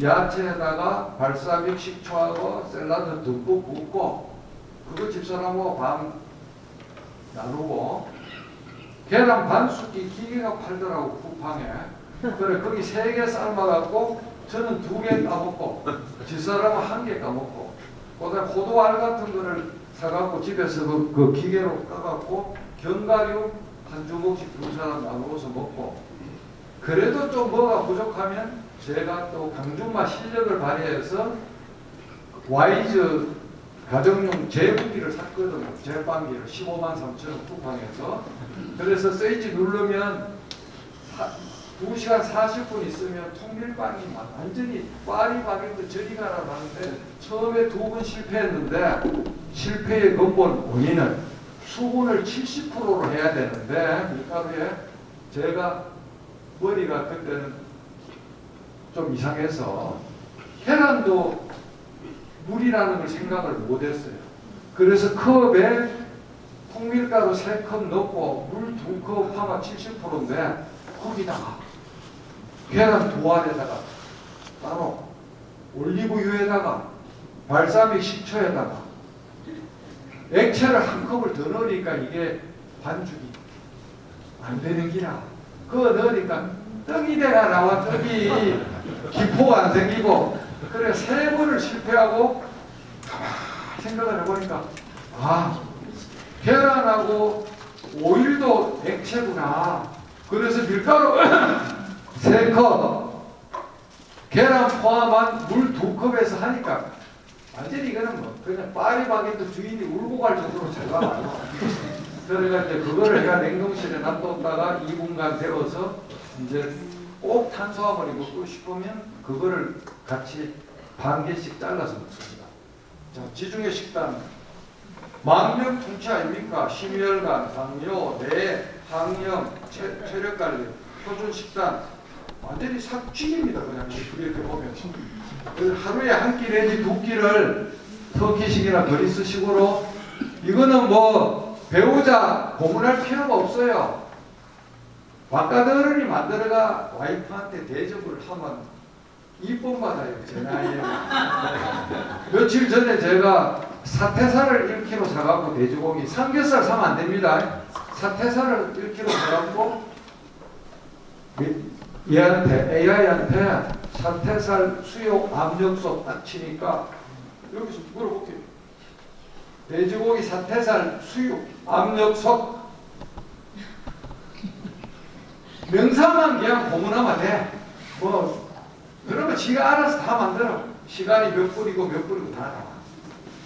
야채에다가 발사믹 식초하고 샐러드 듬뿍 붓고 그거 집사람하고 밥 나누고 계란 반숙기 기계가 팔더라고 쿠팡에. 그래 거기 3개 삶아갖고 저는 2개 까먹고 집사람은 1개 까먹고 그다음에 호두알 같은 거를 사갖고 집에서 그 기계로 까갖고 견과류 한 주먹씩 두 사람 나누어서 먹고 그래도 좀 뭐가 부족하면 제가 또 강준마 실력을 발휘해서 와이즈 가정용 제분기를 샀거든요. 제빵기를 153,000원 쿠팡에서. 그래서 스위치 누르면 2시간 40분 있으면 통밀빵이 완전히 파리바게뜨 저리 가라 하는데 처음에 2번 실패했는데 실패의 근본 원인은 수분을 70%로 해야 되는데 밀가루에 제가 머리가 그때는 좀 이상해서 계란도 물이라는 걸 생각을 못했어요. 그래서 컵에 통밀가루 3컵 넣고 물 2컵 하면 70%인데 거기다가 계란 2알에다가 따로 올리브유에다가 발사믹 식초에다가 액체를 1컵을 더 넣으니까 이게 반죽이 안 되는 기라. 그거 넣으니까 떡이 돼가 나와. 떡이 기포가 안 생기고. 그래 3번을 실패하고 가만히 생각을 해보니까 아 계란하고 오일도 액체구나. 그래서 밀가루 3컵 계란 포함한 물 2컵에서 하니까 완전히 이거는 뭐 그냥 파리바게뜨 주인이 울고 갈 정도로 잘 나와요. 그러니까 이제 그거를 내가 냉동실에 놔뒀다가 2분간 데워서 이제 꼭 탄수화물이 먹고 싶으면 그거를 같이 반 개씩 잘라서 먹습니다. 자, 지중해 식단 만병 통치 아닙니까? 심혈관, 당뇨, 뇌, 항염, 체력 관리, 표준 식단 완전히 삭죽입니다. 그냥 이렇게 보면 하루에 한 끼 내지 두 끼를 터키식이나 그리스식으로 이거는 뭐 배우자 고문할 필요가 없어요. 바깥어른이 만들어가 와이프한테 대접을 하면 이쁨 받아요. 제 나이에. 며칠 전에 제가 사태살을 1kg 사갖고 돼지고기 삼겹살 사면 안 됩니다. 사태살을 1kg 사갖고 얘한테 AI한테 사태살 수육 압력솥 딱 치니까 여기서 물어볼게요. 돼지고기 사태살 수육 압력솥 명사만 그냥 고문하면 돼. 뭐 그러면 지가 알아서 다 만들어. 시간이 몇 분이고 몇 분이고 다 나와.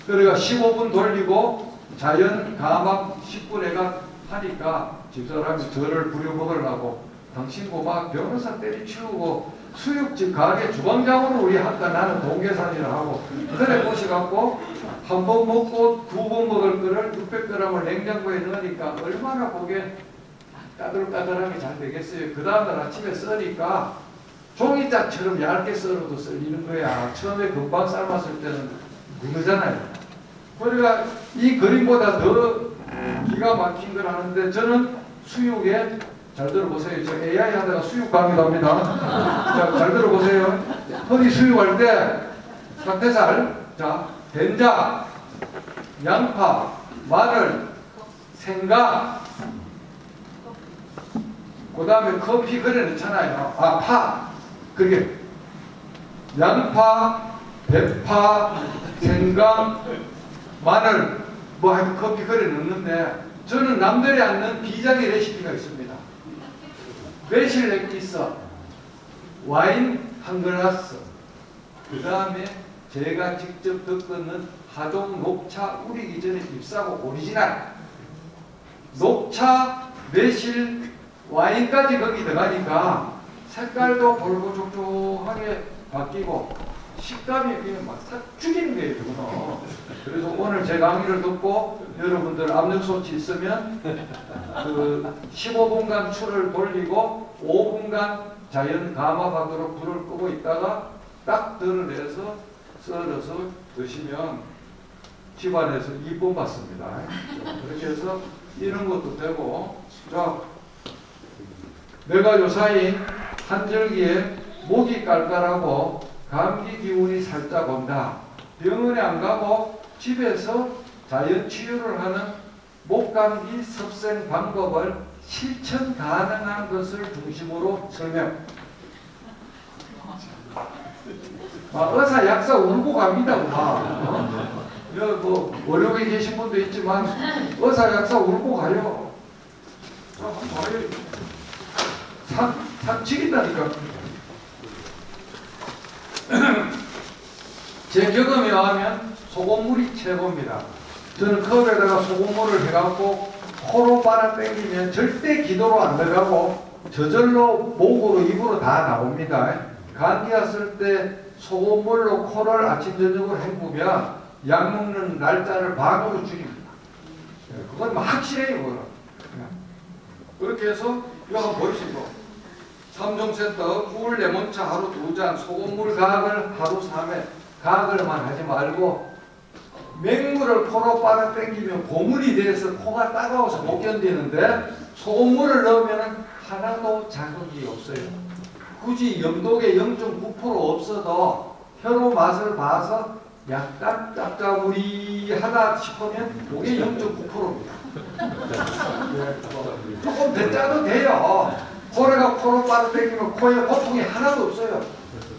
그러니까 15분 돌리고 자연 가막 10분에가 하니까 집사람이 저를 부려먹으려고 당신 고막 변호사 때리치우고 수육집 가게 주방장으로 우리 한다. 나는 동계산이라 하고 그래 꼬시갖고 한 번 먹고 2번 먹을 거를 600g을 냉장고에 넣으니까 얼마나 보게 까들까들하게 잘 되겠어요. 그 다음날 아침에 써니까 종이짝처럼 얇게 썰어도 썰리는 거야. 처음에 금방 삶았을 때는 굵잖아요. 그러니까 이 그림보다 더 기가 막힌 걸 하는데 저는 수육에 잘 들어보세요. 저 AI 하다가 수육 강의도 합니다. 자, 잘 들어보세요. 흔히 수육할 때 사태살, 자, 된장, 양파, 마늘, 생강, 그 다음에 커피 그래 넣잖아요. 아, 파. 그게 양파, 대파, 생강, 마늘, 뭐 하여튼 커피 그래 넣는데 저는 남들이 안 넣는 비장의 레시피가 있습니다. 매실 렉티스, 와인 한 글라스, 그 다음에 제가 직접 덮는 하동 녹차 우리기 전에 잎사고 오리지널 녹차, 매실, 와인까지 거기 들어가니까 색깔도 볼고족족하게 바뀌고 식감이 그냥 막 싹 죽이는 거예요. 그거는. 그래서 오늘 제 강의를 듣고 여러분들 압력솥이 있으면 그 15분간 추를 돌리고 5분간 자연 가마박으로 불을 끄고 있다가 딱 드러내서 썰어서 드시면 집안에서 이쁨 받습니다. 그렇게 해서 이런 것도 되고, 자, 내가 요사이 한절기에 목이 깔깔하고 감기 기운이 살짝 온다. 병원에 안 가고 집에서 자연 치유를 하는 목감기 섭생 방법을 실천 가능한 것을 중심으로 설명. 의사 약사 울고 갑니다. 뭐 원룸에 계신 분도 있지만 의사 약사 울고 가요. 산 치긴다니까. 제 경험에 의하면 소금물이 최고입니다. 저는 컵에다가 소금물을 해갖고 코로 빨아당기면 절대 기도로 안 들어가고 저절로 목으로 입으로 다 나옵니다. 감기 왔을 때 소금물로 코를 아침 저녁으로 헹구면 약 먹는 날짜를 반으로 줄입니다. 그건 뭐 확실해요. 그거는. 그렇게 해서 이거 한번 보시고 3종 세트 꿀 레몬차 하루 2잔 소금물 가글 하루 3회 가글만 하지 말고 맹물을 코로 빨아당기면 고문이 돼서 코가 따가워서 못 견디는데 소금물을 넣으면 하나도 자극이 없어요. 굳이 염독에 0.9% 없어도 혀로 맛을 봐서 약간 짭짜구리하다 싶으면 그게 0.9%입니다. 조금 더 짜도 돼요. 코레가 코로 빨아당기면 코에 거품이 하나도 없어요.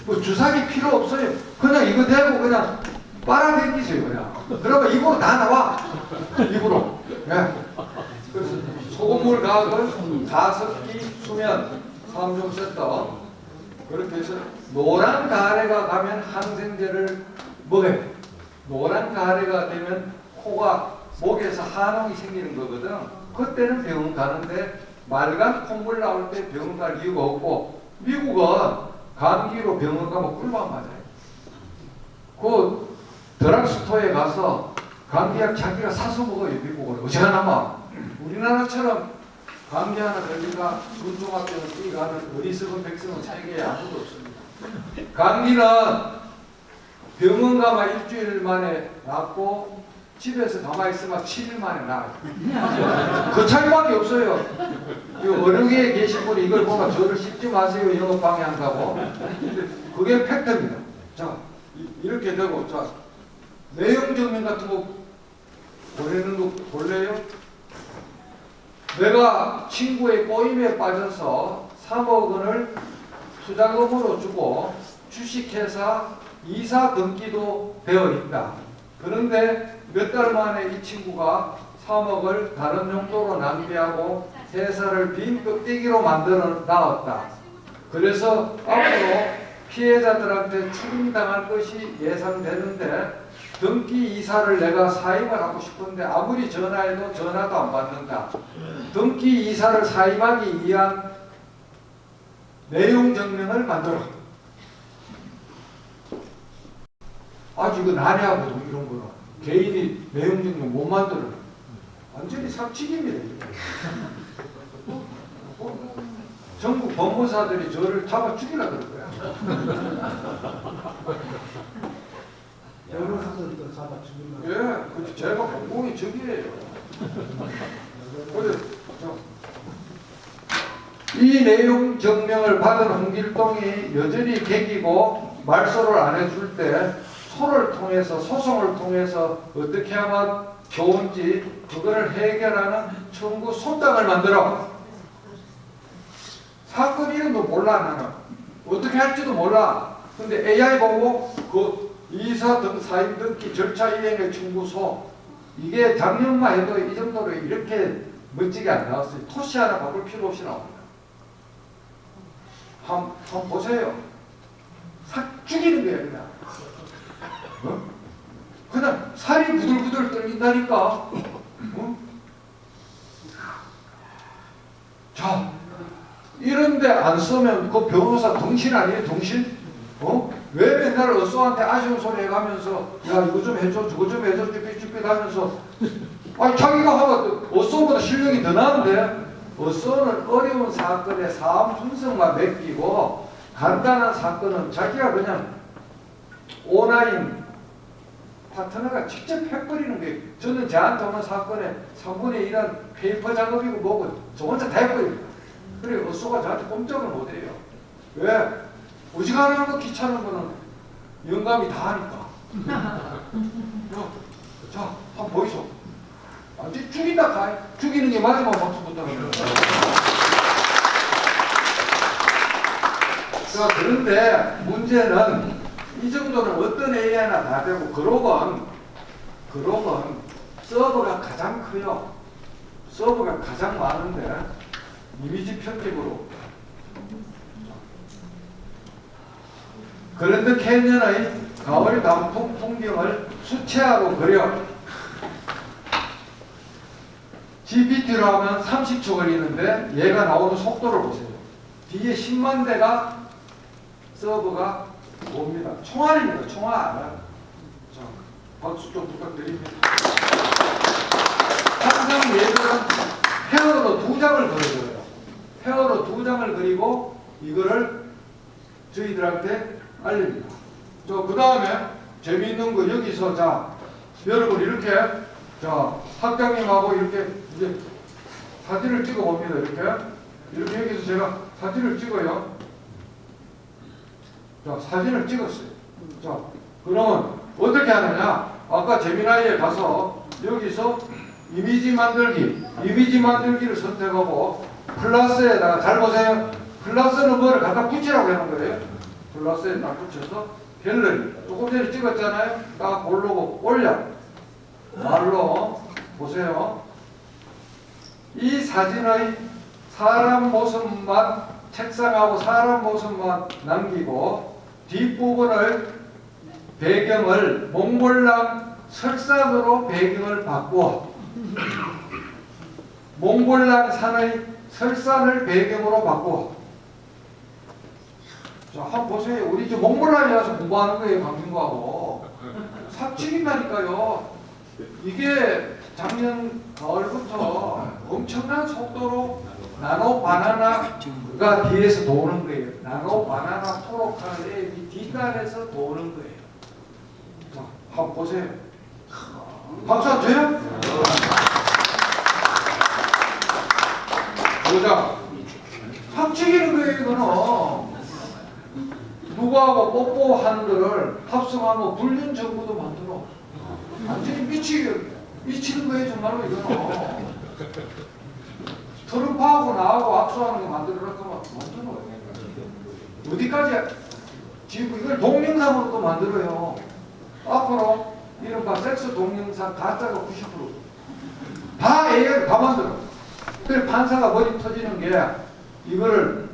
뭐 주사기 필요 없어요. 그냥 이거 대고 그냥 빨아당기세요. 그냥. 그러면 입으로 다 나와. 입으로. 네. 그래서 소금물 가글 5끼 수면 3종 세트. 그렇게 해서 노란 가래가 가면 항생제를 먹어요. 노란 가래가 되면 코가 목에서 한홍이 생기는 거거든. 그때는 병원 가는데 말간 콧물 나올 때 병원 갈 이유가 없고, 미국은 감기로 병원 가면 꿀만 맞아요. 그 드락스토어에 가서 감기약 자기가 사서 먹어요. 미국은 어지간하면. 우리나라처럼 감기 하나 걸리가 중종합병원 뛰가는 어리석은 백성은 세계에 아무도 없습니다. 감기는 병원 가면 일주일 만에 낫고 집에서 가만히 있으면 7일 만에 나아요. 그 차이밖에 없어요. 어느 에 계신 분이 이걸 보면 저를 씹지 마세요 이런 거 방해한다고. 근데 그게 팩트입니다. 자, 이렇게 되고, 자, 내용 증명 같은 거 보내는 거 볼래요? 내가 친구의 꼬임에 빠져서 3억 원을 투자금으로 주고 주식회사 이사 등기도 되어 있다. 그런데 몇 달 만에 이 친구가 3억을 다른 용도로 낭비하고 회사를 빈 껍데기로 만들어 놨다. 그래서 앞으로 피해자들한테 추궁당할 것이 예상되는데 등기 이사를 내가 사임을 하고 싶은데 아무리 전화해도 전화도 안 받는다. 등기 이사를 사임하기 위한 내용 증명을 만들어. 아주 이거 난해하거든. 이런 거는 개인이 내용 증명 못 만들어. 완전히 삭치기입니다. 전국 법무사들이 저를 잡아 죽이려 그럴 거야. 변호사들도 잡아 죽이려고. 예, 그 제가 공공이 적이에요. 그래, 이 내용 증명을 받은 홍길동이 여전히 개기고 말소를 안 해줄 때 소를 통해서, 소송을 통해서 어떻게 하면 좋은지 그거를 해결하는 청구 손당을 만들어. 사건 이름도 몰라. 나는 어떻게 할지도 몰라. 근데 AI 보고 그 이사 등 사임 등기 절차 이행의 청구서, 이게 작년만 해도 이 정도로 이렇게 멋지게 안 나왔어요. 토시 하나 바꿀 필요 없이 나옵니다. 한번 보세요. 싹 죽이는 거야 그냥. 어? 그냥 살이 부들부들 떨린다니까. 어? 자, 이런데 안 쓰면 그 변호사 정신 아니에요? 정신? 어? 왜 맨날 어쏘한테 아쉬운 소리 해가면서 야 이거 좀 해줘 저거 좀 해줘 쭈삣쭈삣 하면서, 아니 자기가 하면 어쏘보다 실력이 더 나은데. 어쏘는 어려운 사건에 사업 분석만 맡기고 간단한 사건은 자기가 그냥 온라인 파트너가 직접 해버리는 게, 저는 저한테 오는 사건에 3분의 1은 페이퍼 작업이고 뭐고 저 혼자 다 해버립니다. 그래 어쏘가 저한테 꼼짝을 못해요. 왜? 어지간한 거 귀찮은 거는 영감이 다 하니까. 자, 한번 보이소. 완전 죽인다 가요. 죽이는 게 마지막 박수부터 합니다. 자, 그런데 문제는 이 정도는 어떤 AI나 다 되고, 그룹은 서버가 가장 커요. 서버가 가장 많은데 이미지 편집으로 그랜드 캐년의 가을 단풍 풍경을 수채화로 그려. GPT로 하면 30초 걸리는데 얘가 나오는 속도를 보세요. 뒤에 10만 대가 서버가 옵니다. 총알입니다. 총알. 자, 박수 좀 부탁드립니다. 항상 얘들은 페어로 2장을 그려줘요. 페어로 2장을 그리고 이거를 저희들한테 알립니다. 그 다음에 재미있는 거 여기서, 자, 여러분 이렇게, 자, 학장님하고 이렇게 이제 사진을 찍어 봅니다. 이렇게 여기서 제가 사진을 찍어요. 자, 사진을 찍었어요. 자, 그러면 어떻게 하느냐? 아까 제미나이에 가서 여기서 이미지 만들기를 선택하고 플러스에다가, 잘 보세요. 플러스는 뭐를 갖다 붙이라고 하는 거예요. 플러스에 딱 붙여서 갤러리, 조금 전에 찍었잖아요. 딱 고르고 올려. 말로 보세요. 이 사진의 사람 모습만, 책상하고 사람 모습만 남기고 뒷부분을 배경을 몽골랑 설산으로 배경을 바꾸어. 몽골랑 산의 설산을 배경으로 바꾸어. 자, 한번 보세요. 우리 지금 몽골랑에 와서 공부하는 거예요, 강민구하고. 삭직인다니까요. 이게 작년 가을부터 엄청난 속도로 나노 바나나가 뒤에서 도는 거예요. 나노 바나나 토로카는 앱이 뒷단에서 도는 거예요. 자, 한번 보세요. 박수 안 쳐요? 보자. 합치기는 거예요, 이거는. 누구하고 뽀뽀하는 거를 합성하면 불륜 정부도 만들어. 완전히 미치는 거예요, 정말로 이거는. 트럼프하고 나하고 악수하는 거 만들어놓고 만들어. 어디까지? 지금 이걸 동영상으로도 만들어요. 앞으로 이른바 섹스 동영상 가짜가 90%. 다 AI를 다 만들어. 그래서 판사가 머리 터지는 게 이거를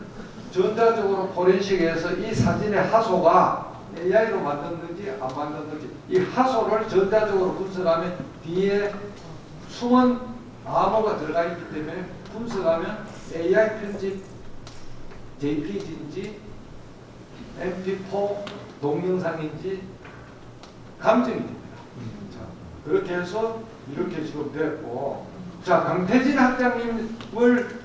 전자적으로 포렌식해서 이 사진의 하소가 AI로 만든 건지 안 만든 건지 이 하소를 전자적으로 분석하면 뒤에 숨은 암호가 들어가 있기 때문에 분석하면 AI 편집 JPG인지 MP4 동영상인지 감정이 됩니다. 자, 그렇게 해서 이렇게 지금 됐고, 자, 강태진 학장님을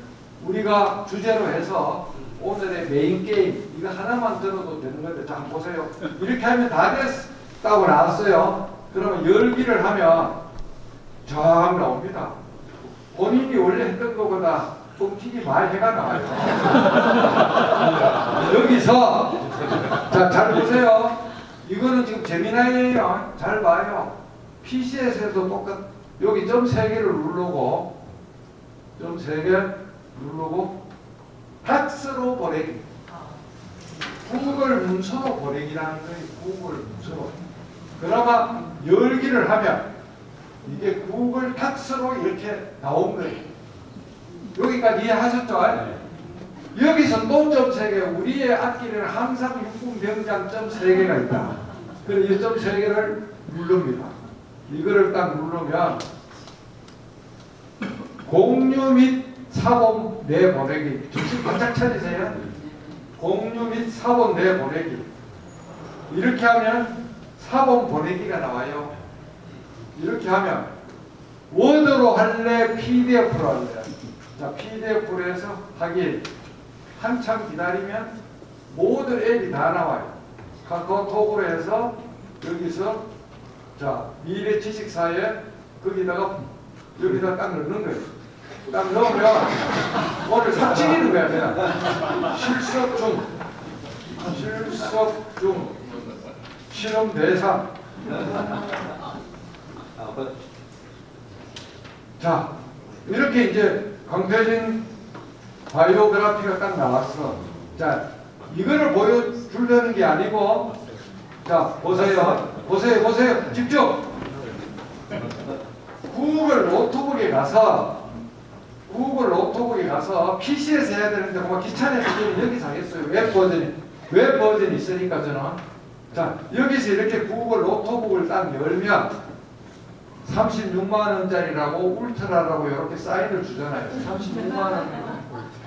우리가 주제로 해서 오늘의 메인 게임 이거 하나만 들어도 되는 건데, 자, 한번 보세요. 이렇게 하면 다 됐다고 나왔어요. 그러면 열기를 하면 쫙 나옵니다. 본인이 원래 했던 것보다 뻥튀기 많이 해가 나와요. 여기서 자, 잘 보세요. 이거는 지금 재미나이에요. 잘 봐요. PC에서도 똑같. 여기 점 3개를 누르고 점 3개 누르고 팩스로 보내기. 구글 문서로 보내기라는 거예요. 구글 문서로. 그나마 열기를 하면 이게 구글 팩스로 이렇게 나온 거예요. 여기까지 이해하셨죠? 네. 여기서 또 점 3개. 우리의 악기는 항상 육군병장 점 3개가 있다. 그래서 이 점 3개를 누릅니다. 이거를 딱 누르면 공유 및 사본 내보내기. 정신 바짝 차리세요. 공유 및 사본 내보내기. 이렇게 하면 사본 보내기가 나와요. 이렇게 하면 워드로 할래? PDF로 할래? 자, PDF로 해서 하기. 한참 기다리면 모든 앱이 다 나와요. 카카오톡으로 해서 여기서 자, 미래 지식사에 거기다가 여기다 딱 넣는 거예요. 딱 넣으면 오늘 삭제기는 거야, 그냥. 실습 중 실험 대상. 자, 이렇게 이제 강태진 바이오그래피가 딱 나왔어. 자, 이거를 보여주려는 게 아니고, 자, 보세요. 집중! 구글 노트북에 가서 PC에서 해야 되는데, 정말 귀찮아서 지금 여기서 하겠어요. 웹 버전이 있으니까 저는. 자, 여기서 이렇게 구글 노트북을 딱 열면 36만원짜리라고 울트라라고 이렇게 사인을 주잖아요. 36만원.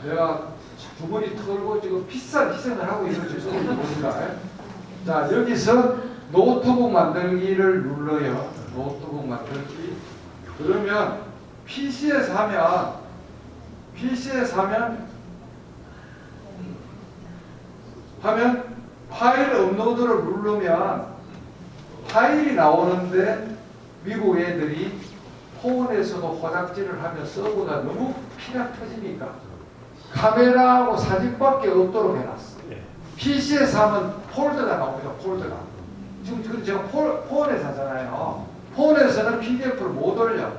내가 주머니 털고 지금 비싼 희생을 하고 있는 줄 보니까. 자, 여기서 노트북 만들기를 눌러요. 노트북 만들기. 그러면 PC에서 하면 파일 업로드를 누르면 파일이 나오는데 미국 애들이 폰에서도 호작질을 하면 서버가 너무 피가 터지니까 카메라하고 사진밖에 없도록 해놨어. PC에서 하면 폴더가 나옵니다. 폴더가. 지금 제가 폰에서 하잖아요. 폰에서는 PDF를 못 올려.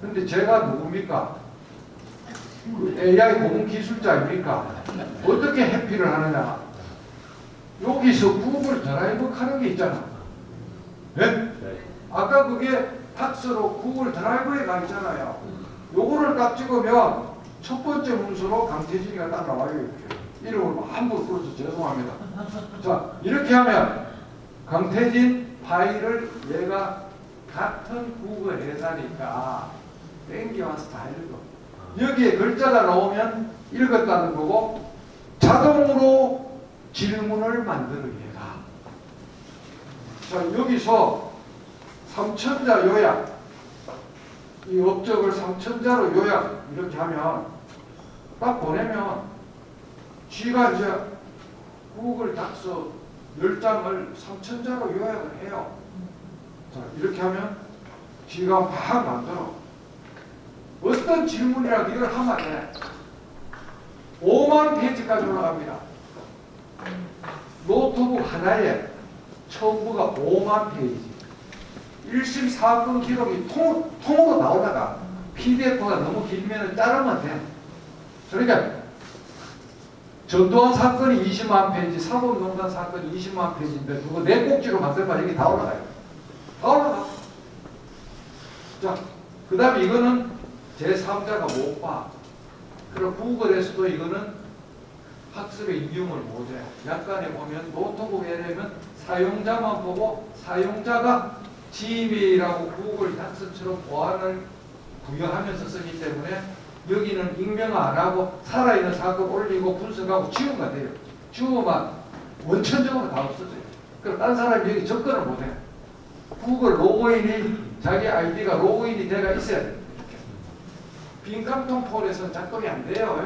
근데 제가 누굽니까? 그 AI 고문 기술자입니까? 어떻게 해피를 하느냐? 여기서 구글 드라이브 하는 게 있잖아. 네? 아까 그게 탁스로 구글 드라이브에 가 있잖아요. 요거를 딱 찍으면 첫 번째 문서로 강태진이가 딱 나와요. 이렇게. 이름을 함부로 불러서 죄송합니다. 자, 이렇게 하면 강태진 파일을 얘가 같은 구글 회사니까 땡겨와서 다 읽어. 여기에 글자가 나오면 읽었다는 거고 자동으로 질문을 만들어 얘가. 자, 여기서 3천자 요약, 이 업적을 3천자로 요약 이렇게 하면 딱 보내면 쥐가 이제 구글 닥서 10장을 3천자로 요약을 해요. 자, 이렇게 하면 쥐가 막 만들어. 어떤 질문이라도 이걸 하면 돼. 5만 페이지까지 올라갑니다. 노트북 하나에 첨부가 5만 페이지. 1심 사건 기록이 통으로 나오다가 PDF가 너무 길면 자르면 돼. 그러니까 전두환 사건이 20만 페이지, 사법농단 사건이 20만 페이지인데 그거 네 꼭지로 만들면 여기 다 올라가요. 다 올라가. 자, 그 다음에 이거는 제3자가 못 봐. 그럼 구글에서도 이거는 학습에 인용을 못해. 약간에 보면 노트북에는 사용자만 보고 사용자가 지메일하고 구글 닥스처럼 보안을 부여하면서 쓰기 때문에 여기는 익명 안 하고 살아있는 사건 올리고 분석하고 지우면 돼요. 지우면 원천적으로 다 없어져요. 그럼 딴 사람이 여기 접근을 못해. 구글 로그인이 자기 아이디가 로그인이 돼가 있어야 돼요. 빈칸통 폴에서는 작동이 안 돼요.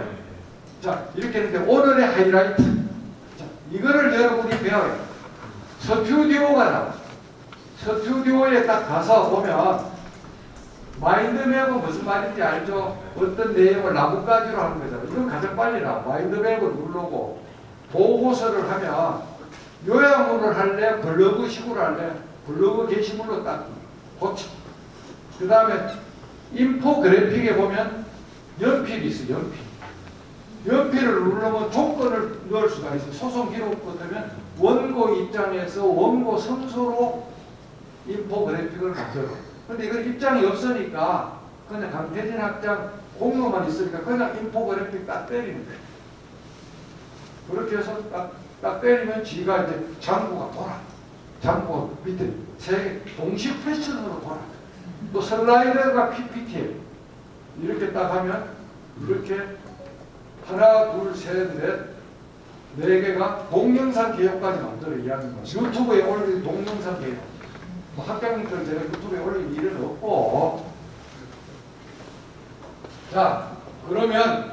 자, 이렇게 했는데 오늘의 하이라이트. 자, 이거를 여러분이 배워요. 스튜디오가 나와. 스튜디오에 딱 가서 보면 마인드맵은 무슨 말인지 알죠? 어떤 내용을 나뭇가지로 하는 거잖아요. 이건 가장 빨리 나와. 마인드맵을 누르고 보고서를 하면 요약문을 할래? 블로그식으로 할래? 블로그 게시물로 딱 고쳐. 그 다음에 인포그래픽에 보면 연필이 있어. 연필을 누르면 조건을 넣을 수가 있어. 소송 기록 같으면 원고 입장에서 원고 성소로 인포그래픽을 만들어. 근데 이건 입장이 없으니까 그냥 강태진 학장 공로만 있으니까 그냥 인포그래픽 딱 때리면 돼. 그렇게 해서 딱 때리면 지가 이제 장부가 돌아. 장부가 밑에 세 동시 패션으로 돌아. 또 슬라이드가 PPT에 이렇게 딱 하면 이렇게 하나, 둘, 셋, 넷, 네 개가 동영상 개요까지 만들어 이야기하는 거야. 유튜브에 올릴 동영상 개요. 뭐 학장님들 제가 유튜브에 올릴 일은 없고. 자, 그러면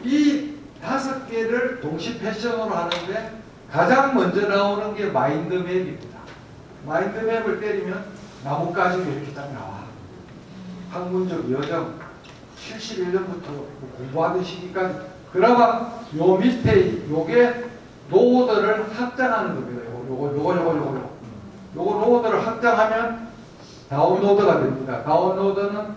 이 5개를 동시 패션으로 하는데 가장 먼저 나오는 게 마인드맵입니다. 마인드맵을 때리면 나뭇가지가 이렇게 딱 나와. 학문적 여정 71년부터 공부하던 시기까지. 그러면 요 밑에 요게 노드를 확장하는 겁니다. 요거 노드를 확장하면 다운로드가 됩니다. 다운로드는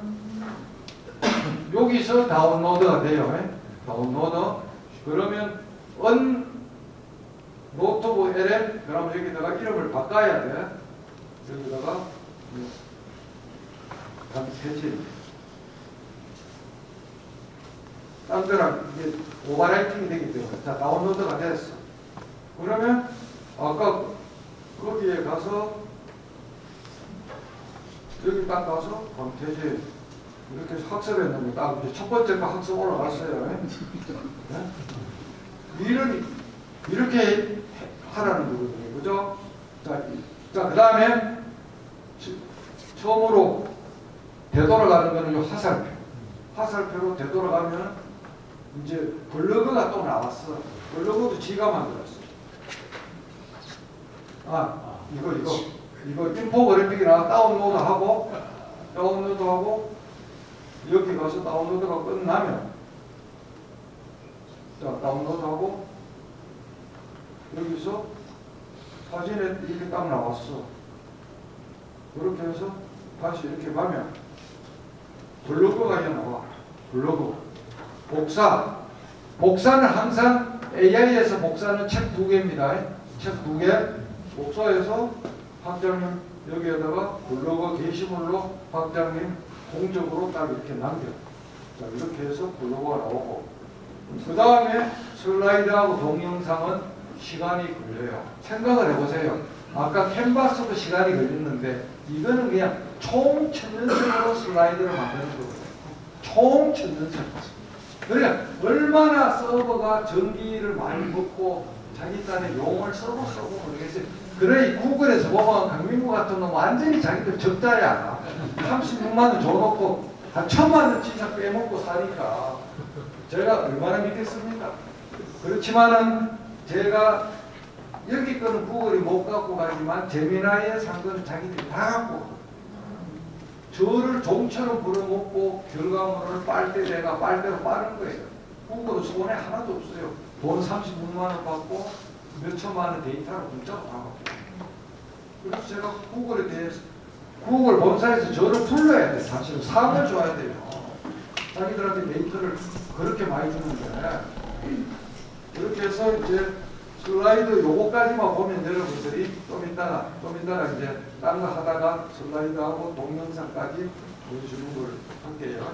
여기서 다운로드가 돼요. 다운로드. 그러면 노트북 LM 그러면 여기다가 이름을 바꿔야 돼. 여기다가 강태진. 딴 거랑 이게 오버라이팅이 되기 때문에 자 다운로드가 됐어. 그러면 아까 거기에 가서 여기 딱 가서 강태진 이렇게 해서 학습했는데 딱 첫 번째 거 학습 올라갔어요. 네? 이렇게 하라는 거거든요. 그죠? 자, 그 다음에 처음으로 되돌아가는 거는 요 화살표. 화살표로 되돌아가면 이제 블로그가 또 나왔어. 블로그도 지가 만들었어. 이거 인포그래픽이 나와. 다운로드하고 여기 가서 다운로드가 끝나면 자 다운로드하고 여기서 사진에 이렇게 딱 나왔어. 그렇게 해서 다시 이렇게 가면 블로그가 이제 나와. 블로그 복사는 항상 AI에서 복사는 책 2개입니다. 책 2개 복사해서 학장님 여기에다가 블로그 게시물로 학장님 공적으로 딱 이렇게 남겨. 자 이렇게 해서 블로그가 나오고 그 다음에 슬라이드하고 동영상은 시간이 걸려요. 생각을 해보세요. 아까 캔버스도 시간이 걸렸는데 이거는 그냥 총천연적으로 슬라이드를 만드는 거거든요. 총 찾는 설정. 그러니까 얼마나 서버가 전기를 많이 먹고 자기 딴에 용을 쓰고 모르겠어요. 그래 구글에서 보면 강민구 같은 놈 완전히 자기들 적자야. 36만 원 줘놓고 한 1,000만 원치 이상 빼먹고 사니까 제가 얼마나 믿겠습니까? 그렇지만은 제가 여기 거는 구글이 못 갖고 가지만 제미나이에 산 거는 자기들이 다 갖고 저를 종처럼 불어먹고 결과물을 빨대대가 빨대로 빠른 거예요. 구글은 손에 하나도 없어요. 돈 36만 원 받고 몇 천만 원 데이터를 문자로 다 받고. 그래서 제가 구글에 대해서 구글 본사에서 저를 불러야 돼. 사실은 상을 줘야 돼요. 자기들한테 데이터를 그렇게 많이 주는데 그렇게 해서 이제 슬라이드 요거까지만 보면 여러분들이 좀 이따가 이제 딴 거 하다가 슬라이드하고 동영상까지 보여주는 걸 할게요.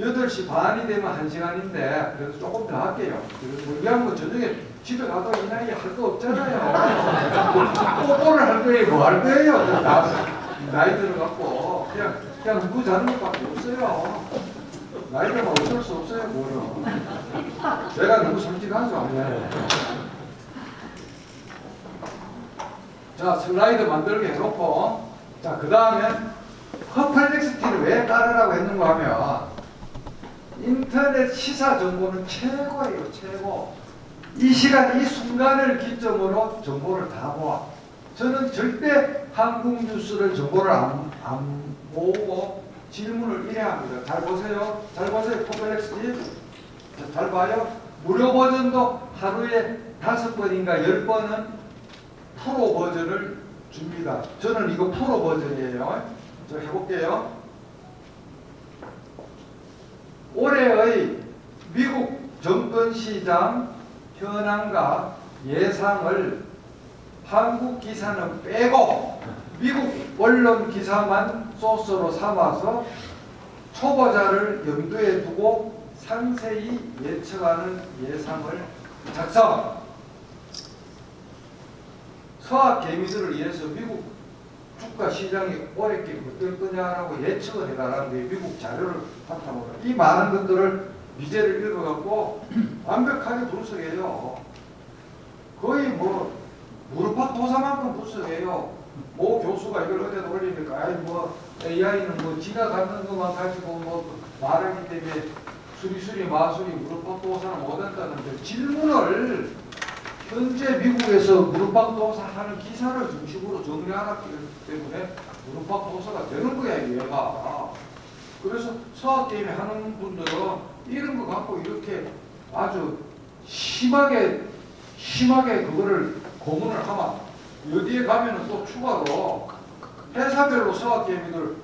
8시 반이 되면 1시간인데 그래서 조금 더 할게요. 그래서 우리한 거 저녁에 집에 가도 이 나이에 할 거 없잖아요. 뽀뽀를 할 거예요. 뭐 할 거예요? 나이 들어갖고 그냥 누구 자는 것밖에 없어요. 나이 들면 어쩔 수 없어요. 뭐는. 제가 너무 솔직하죠. 네. 자, 슬라이드 만들게 해놓고, 자, 그 다음에 퍼플렉시티를 왜 따르라고 했는가 하면, 인터넷 시사 정보는 최고예요, 최고. 이 시간, 이 순간을 기점으로 정보를 다 보아. 저는 절대 한국 뉴스를 정보를 안 보고 질문을 이래 합니다. 잘 보세요. 퍼플렉시티. 잘 봐요. 무료 버전도 하루에 5번인가 10번은 프로 버전을 줍니다. 저는 이거 프로 버전이에요. 저 해볼게요. 올해의 미국 정권시장 현황과 예상을 한국 기사는 빼고 미국 언론 기사만 소스로 삼아서 초보자를 염두에 두고 상세히 예측하는 예상을 작성. 서학 개미들을 위해서 미국 주가 시장이 올해께 어떨 거냐라고 예측을 해달라는데 미국 자료를 바탕으로 이 많은 것들을 미제를 읽어갖고 완벽하게 분석해요. 거의 뭐 무릎팍 도사만큼 분석해요. 모 교수가 이걸 어디다 올리니까 아이 뭐 AI는 뭐 지가 갖는 것만 가지고 뭐 말하기 때문에 수리수리 마수리 무릎팍 도사는 못한다는데 질문을 현재 미국에서 무릎팍도사 하는 기사를 중심으로 정리하기 때문에 무릎팍도사가 되는 거야 얘가. 그래서 서학게임에 하는 분들은 이런 거 갖고 이렇게 아주 심하게 그거를 고문을 하면 여기에 가면은 또 추가로 회사별로 서학게임들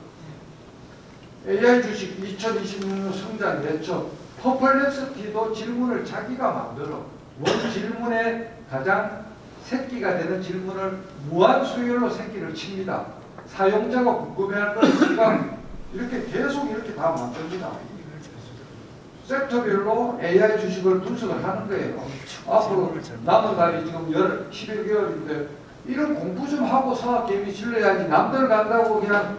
AI 주식 2026년 성장 예측 퍼플렉시티도 질문을 자기가 만들어. 원 질문에 가장 새끼가 되는 질문을 무한 수열로 새끼를 칩니다. 사용자가 궁금해할 걸 우리가 이렇게 계속 이렇게 다 만듭니다. 섹터별로 AI 주식을 분석을 하는 거예요. 앞으로 남은 날이 지금 11개월인데 이런 공부 좀 하고 서학개미 질러야지. 남들 간다고 그냥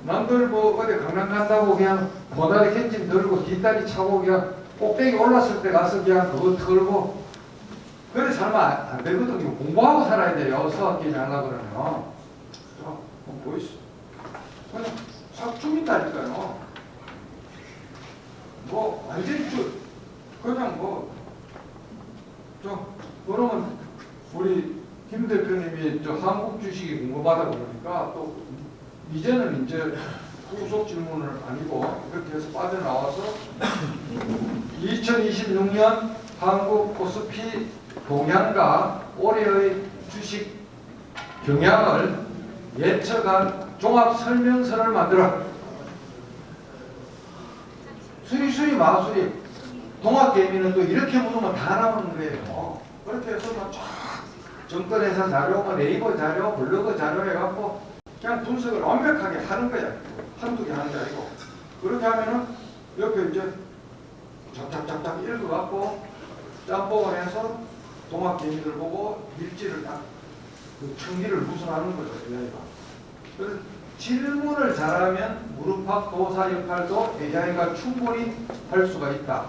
남들 뭐 어디 강남 간다고 그냥 보다리 캔짐 들고 뒷다리 차고 그냥 꼭대기 올랐을 때 가서 그냥 그거 털고 그래 살면 안 되거든요. 공부하고 살아야 돼요. 서학개미 하려고 그러면. 자, 보이시죠? 그냥 싹 죽인다니까요. 뭐 완전히 그냥 그러면 우리 김 대표님이 한국 주식이 궁금하다 그러니까 또 이제는 이제 후속 질문을 아니고 이렇게 해서 빠져나와서 2026년 한국 코스피 동향과 올해의 주식 경향을 예측한 종합 설명서를 만들어. 수리수리 마수리 동학개미는 또 이렇게 물으면 다 나오는 거예요. 그렇게 해서 쫙 정권회사 자료, 네이버 자료, 블로그 자료 해갖고 그냥 분석을 완벽하게 하는 거야. 한두 개 하는 게 아니고. 그렇게 하면은 옆에 이제 작작작작 읽어갖고 짬뽕을 해서 동학개미들 보고 밀지를 딱 그 청기를 구성하는 거죠. 그래서 질문을 잘하면 무릎팍 도사 역할도 AI가 충분히 할 수가 있다.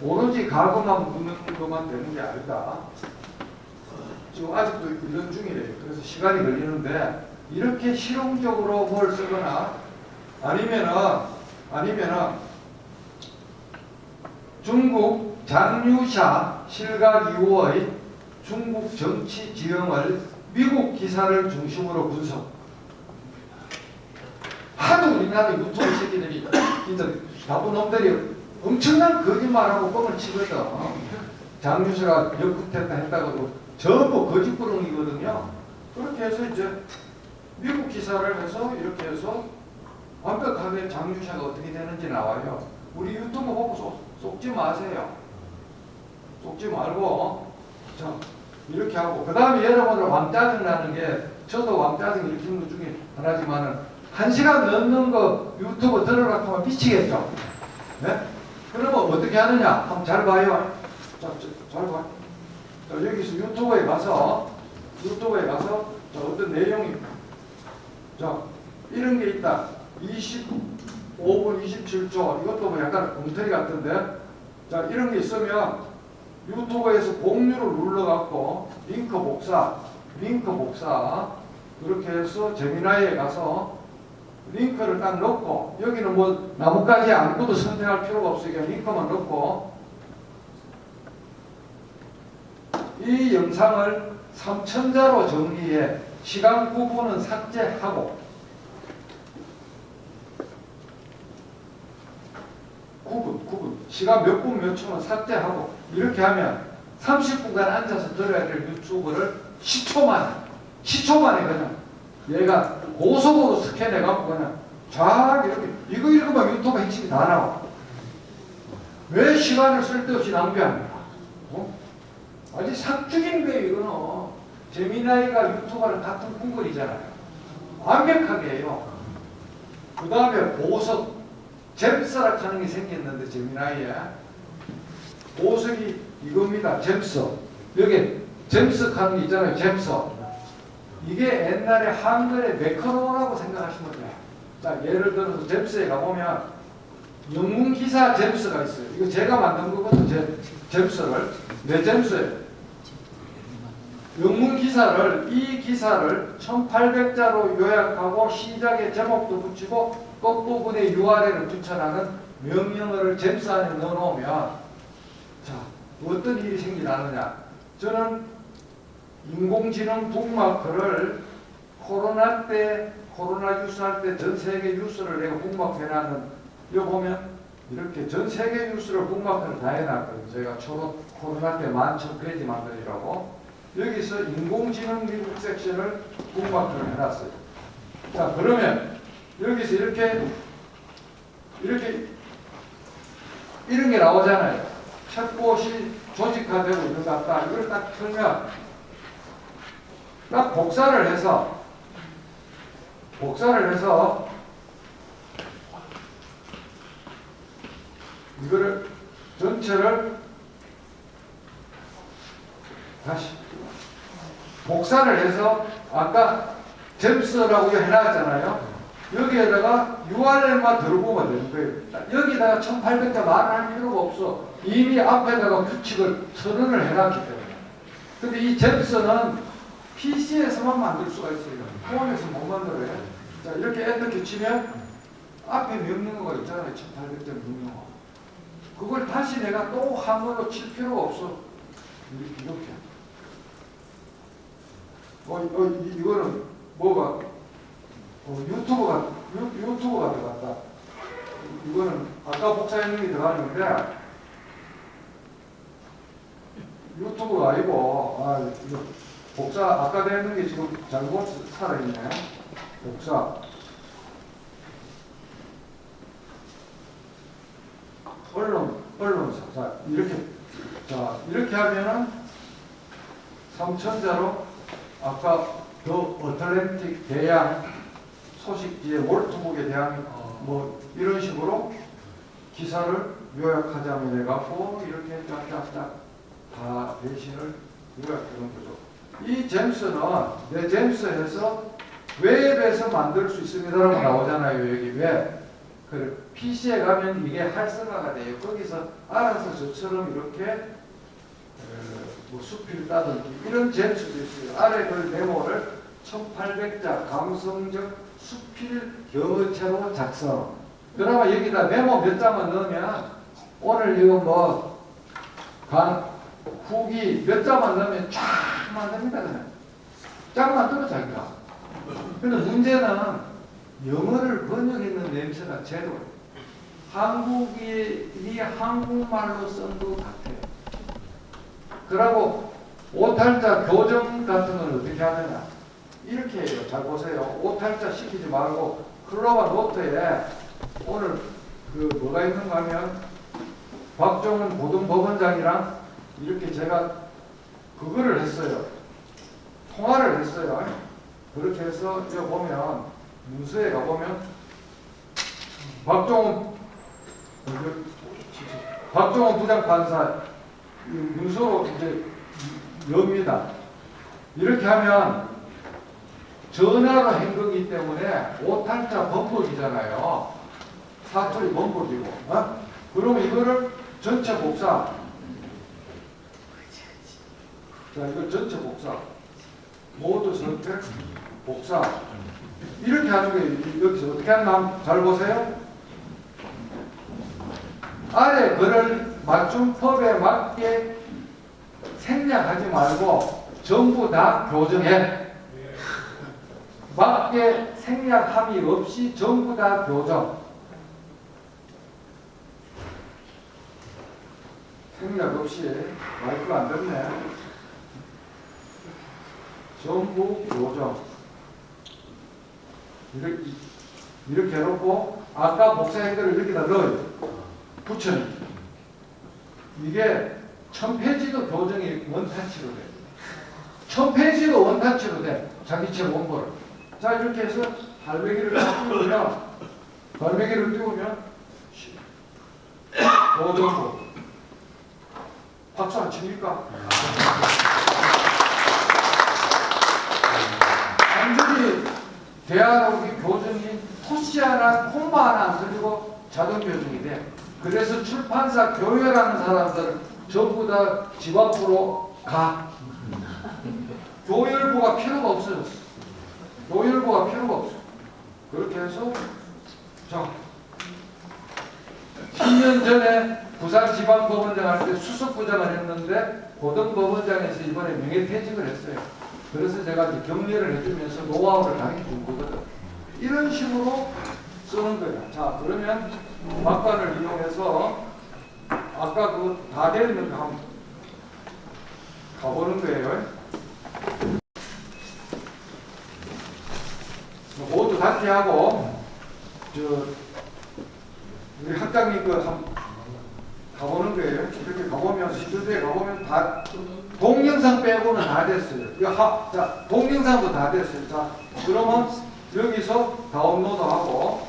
오로지 과거만 묻는 것만 되는 게 아니다. 지금 아직도 훈련 중이래요. 그래서 시간이 걸리는데 이렇게 실용적으로 뭘 쓰거나 아니면은 중국 장류샤 실각 이후의 중국 정치 지형을 미국 기사를 중심으로 분석. 하도 우리나라 유튜브 새끼들이 진짜 나쁜 놈들이 엄청난 거짓말하고 뻥을 치거든. 장유샤가 역부했다 했다고도 전부 거짓부렁이거든요. 그렇게 해서 이제 미국 기사를 해서 이렇게 해서 완벽하게 장유샤가 어떻게 되는지 나와요. 우리 유튜브 보고 속지 마세요. 속지 말고 자 이렇게 하고 그 다음에 여러분들 왕짜증 나는 게 저도 왕짜증 일으키는 것 중에 하나지만은 1시간 넘는 거 유튜브 들으라고 하면 미치겠죠. 네? 그러면 어떻게 하느냐? 한번 잘 봐요. 자, 잘 봐. 자, 여기서 유튜브에 가서 자, 어떤 내용이 자 이런 게 있다. 25분 27초 이것도 뭐 약간 엉터리 같은데 자 이런 게 있으면 유튜브에서 공유를 눌러갖고 링크 복사 그렇게 해서 제미나이에 가서 링크를 딱 넣고 여기는 뭐 나뭇가지 아무것도 선택할 필요가 없으니까 링크만 넣고 이 영상을 3000자로 정리해 시간 구분은 삭제하고 구분 시간 몇 분 몇 초는 삭제하고 이렇게 하면 30분간 앉아서 들어야 될 유튜브를 10초 만에 그냥 얘가 고속으로 스캔해갖고 그냥 쫙 이렇게 이거 읽으면 유튜브 핵심이 다 나와. 왜 시간을 쓸데없이 낭비합니까? 아주 삭죽인 거예요 이거는. 제미나이가 유튜브랑 같은 궁궐이잖아요. 완벽하게 해요. 그 다음에 보석 잼스락 하는 게 생겼는데 제미나이에 보석이 이겁니다. 잼스 여기 잼스 하는 게 있잖아요. 잼스 이게 옛날에 한글의 매크로라고 생각하시면 돼요. 자 예를 들어서 잼스에 가보면 영문기사 잼스가 있어요. 이거 제가 만든 거거든요. 잼스를 내 잼스예요. 영문기사를 이 기사를 1800자로 요약하고 시작에 제목도 붙이고 끝부분에 URL을 붙여라는 명령어를 잼스 안에 넣어놓으면 자 어떤 일이 생기나느냐. 저는 인공지능 북마크를 코로나 뉴스 할 때 전 세계 뉴스를 내가 북마크 해놨는 이거 보면 이렇게 전 세계 뉴스를 북마크를 다 해놨거든요. 제가 코로나 때 11,000페이지 만들이라고 여기서 인공지능 미국 섹션을 북마크를 해놨어요. 자 그러면 여기서 이렇게 이런 게 나오잖아요. 챗봇이 조직화되고 있는 것 같다. 이걸 딱 틀면 딱 복사를 해서 이거를 전체를 다시 복사를 해서 아까 잼스라고 해놨잖아요. 여기에다가 URL만 들어보면 되는 거예요. 여기다가 1800자 말할 필요가 없어. 이미 앞에다가 규칙을 선언을 해놨기 때문에. 근데 이 잼스는 PC에서만 만들 수가 있어요. 폰에서 못 만들어요. 자, 이렇게 엔터 치면 앞에 명령어가 있잖아요. 1800자 명령어. 그걸 다시 내가 또 한글로 칠 필요가 없어. 이렇게. 이거는 뭐가? 유튜브가 들어갔다. 이거는 아까 복사했는 게 들어가는데 유튜브가 아니고 이거 복사 아까 되는 게 지금 잘못 살아있네. 복사 언론사 이렇게 하면은 3000자로 아까 더 어틀랜틱 대양 소식지의 몰트북에 대한 뭐 이런 식으로 기사를 요약하자면 해갖고 이렇게 쫙쫙쫙 다 대신을 요약하는 거죠. 이 잼스는 내 잼스에서 웹에서 만들 수 있습니다라고 나오잖아요. 여기 웹. 그 PC에 가면 이게 활성화가 돼요. 거기서 알아서 저처럼 이렇게 뭐 수필 따든지 이런 제출도 있어요. 아래 그 메모를 1800자 감성적 수필 경어체로 작성. 그러면 여기다 메모 몇 장만 넣으면 오늘 이거 뭐 후기 몇 장만 넣으면 쫙 만듭니다. 그냥 쫙만 들어 자기가. 근데 문제는 영어를 번역했는 냄새가 제로. 한국인이 한국말로 쓴 것 같아요. 그러고 오탈자 교정 같은 건 어떻게 하느냐? 이렇게 해요. 잘 보세요. 오탈자 시키지 말고 클로바 노트에 오늘 그 뭐가 있는가 하면 박종훈 고등법원장이랑 이렇게 제가 그거를 했어요. 통화를 했어요. 그렇게 해서 여기 보면 문서에 가보면 박종훈 부장판사 문서로 이제 엽니다. 이렇게 하면 전화로 한 거기 때문에 오탈자 번복이잖아요. 사투리 번복이고. 그러면 이거를 전체 복사. 자, 이거 전체 복사. 모두 선택, 복사. 이렇게 하는 게 여기서 어떻게 하나 잘 보세요. 아래 글을 맞춤법에 맞게 생략하지 말고 전부 다 교정해. 맞게 생략함이 없이 전부 다 교정. 생략 없이 마이크가 안 됐네. 전부 교정. 이렇게 해놓고 아까 복사한 거를 여기다 넣어요. 붙여요. 이게 1000페이지도 교정이 원타치로 돼. 1000페이지도 원타치로 돼. 자기 책 원고를. 자, 이렇게 해서 갈매기를 띄우면 교정부. 박수 안 칩니까? 완전히 대한민국의 교정이 토시 하나, 콤마 하나 안 들리고 자동 교정이 돼. 그래서 출판사 교회라는 사람들 전부 다 집 앞으로 가. 교열부가 필요가 없어졌어. 교열부가 필요가 없어. 그렇게 해서 자 10년 전에 부산지방법원장 할 때 수석부장을 했는데 고등법원장에서 이번에 명예퇴직을 했어요. 그래서 제가 이제 격려를 해주면서 노하우를 강의 준 거거든. 이런 식으로 쓰는 거야. 자, 그러면 막간을 이용해서 아까 그 다 되어 있는 거 한번 가보는 거예요. 모두 단체하고 우리 학장님 그 한번 가보는 거예요. 이렇게 가보면 시도대에 가보면 다 동영상 빼고는 다 됐어요. 자, 동영상도 다 됐어요. 자, 그러면 여기서 다운로드하고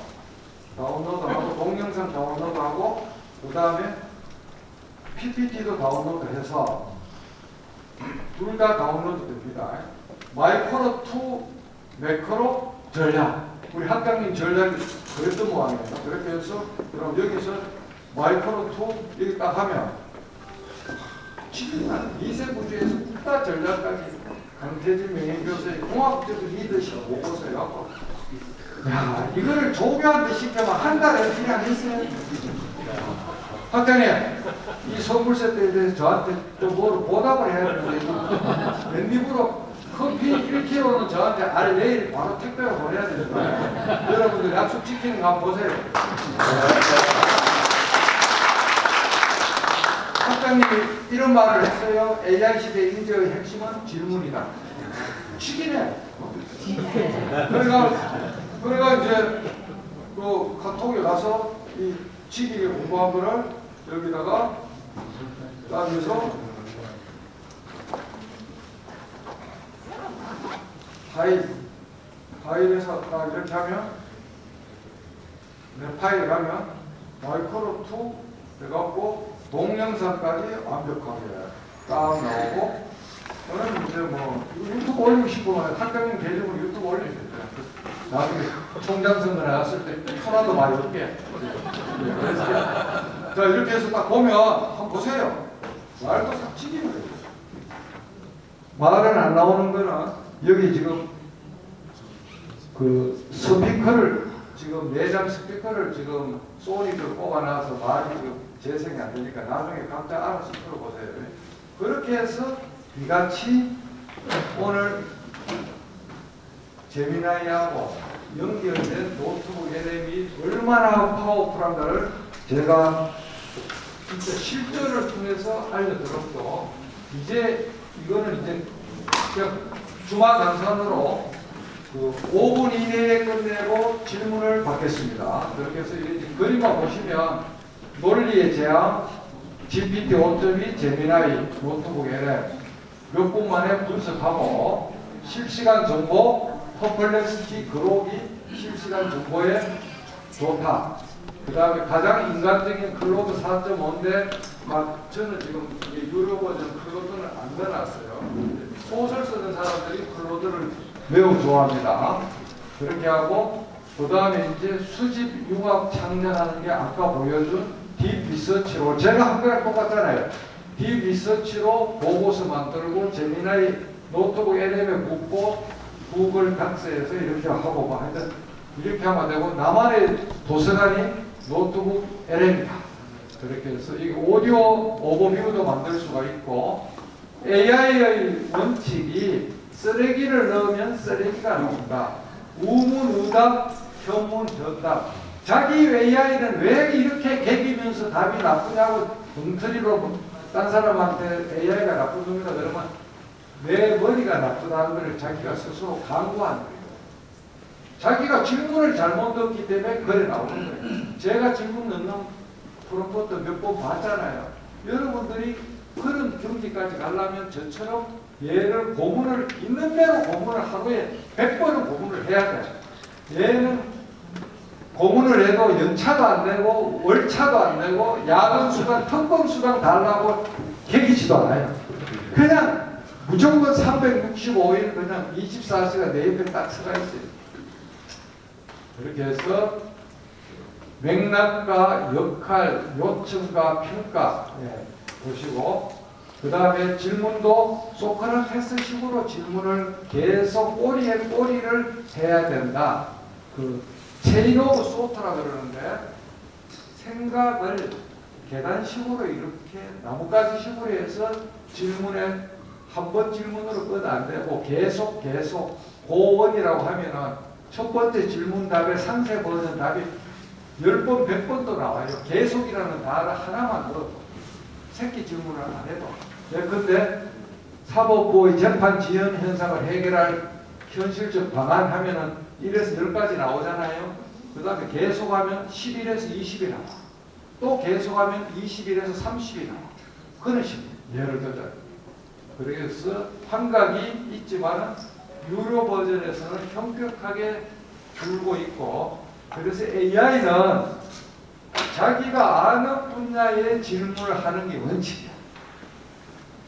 동영상 다운로드하고 그 다음에 PPT도 다운로드해서 둘 다 다운로드 됩니다. 마이크로 투 매크로 전략. 우리 학장님 전략이 그랬던 모양이에요. 그렇게 해서 그럼 여기서 마이크로 투 여기 딱 하면 이세구주에서 국가 전략까지 강태진 명예교수의 공학적 리더십 보고서에 갖고 야, 이거를 조교한테 시켜면 한 달에 그냥 했어요. 학장님, 이 선물세 때에 대해서 저한테 좀 뭐로 보답을 해야 되는데 웬입으로 커피 1kg는 저한테 내일 바로 택배로 보내야 되는 거예요. 여러분들 약속 지키는 거 한번 보세요. 학장님이 이런 말을 했어요. AI 시대 인재의 핵심은 질문이다. 치기네. 그러니까 이제 그 카톡에 가서 이 치기에 공부한 거를 여기다가 따면서 파일에서 딱 이렇게 하면 내 파일에 가면 마이크로 투 해갖고 동영상까지 완벽하게 딱 나오고 저는 이제 뭐 유튜브 올리고 싶으면 학장님 계정으로 유튜브 올리면 돼요. 나중에 총장 선거 나갔을 때 천화도 많이 얻게. 그래서 자 이렇게 해서 딱 보면 한번 보세요. 말도 삭치기는 거예요. 말은 안 나오는 거는 여기 지금 그 스피커를 지금 내장 스피커를 지금 소니를 꼽아놔서 말이 지금 재생이 안 되니까 나중에 각자 알아서 들어보세요. 그렇게 해서 이같이 오늘 제미나이하고 연결된 노트북 LM이 얼마나 파워풀한가를 제가 진짜 실전을 통해서 알려드렸고, 이제 이거는 이제 그냥 주말 강산으로 그 5분 이내에 끝내고 질문을 받겠습니다. 그렇게 해서 이 그림만 보시면 논리의 제왕, GPT 5.2 제미나이 노트북 LM 몇 분 만에 분석하고 실시간 정보, 퍼플렉시티 그로기 실시간 정보에 좋다. 그 다음에 가장 인간적인 클로드 4.5인데 막 저는 지금 이게 유료 버전 클로드는 안 넣어놨어요. 소설 쓰는 사람들이 클로드를 매우 좋아합니다. 그렇게 하고 그 다음에 이제 수집 융합 창작하는 게 아까 보여준 딥 리서치로 제가 한 거랑 똑같잖아요. 딥 리서치로 보고서 만들고 제미나이 노트북 LM에 묻고 구글 닥스에서 이렇게 하고 뭐 하여튼 이렇게 하면 되고 나만의 도서관이 노트북 LM이다. 그렇게 해서 이 오디오 오버뷰도 만들 수가 있고 AI의 원칙이 쓰레기를 넣으면 쓰레기가 나온다. 우문우답, 현문현답. 자기 AI는 왜 이렇게 개기면서 답이 나쁘냐고 엉터리로 딴 사람한테 AI가 나쁜 놈이다 그러면 내 머리가 나쁘다는 걸 자기가 스스로 강구하는 거예요. 자기가 질문을 잘못 넣기 때문에 그래 나오는 거예요. 제가 질문 넣는 프롬프트 몇 번 봤잖아요. 여러분들이 그런 경지까지 가려면 저처럼 얘를 고문을 있는 대로 고문을 하루에 100번은 고문을 해야 돼요. 얘는 고문을 해도 연차도 안 되고 월차도 안 되고 야근 수당, 특권 수당 달라고 개기지도 않아요. 그냥 무조건 365일 그냥 24시간 내 옆에 딱 서가 있어요. 그렇게 해서 맥락과 역할, 요청과 평가 보시고 그 다음에 질문도 소크라테스식으로 질문을 계속 꼬리에 꼬리를 해야 된다. 그 체인 오브 소트라 그러는데 생각을 계단식으로 이렇게 나뭇가지식으로 해서 질문에 한 번 질문으로 끝 안 되고 계속 고원이라고 하면은 첫 번째 질문 답에 상세 버전 답이 10번, 100번도 나와요. 계속이라는 단어 하나만 넣어도 새끼 질문을 안 해도. 근데 사법부의 재판 지연 현상을 해결할 현실적 방안 하면은 1에서 10까지 나오잖아요. 그 다음에 계속하면 11에서 20이 나와. 또 계속하면 21에서 30이 나와. 그런 식으로 예를 들자. 그래서 환각이 있지만은 유료 버전에서는 현격하게 줄고 있고, 그래서 AI는 자기가 아는 분야의 질문을 하는 게 원칙이야.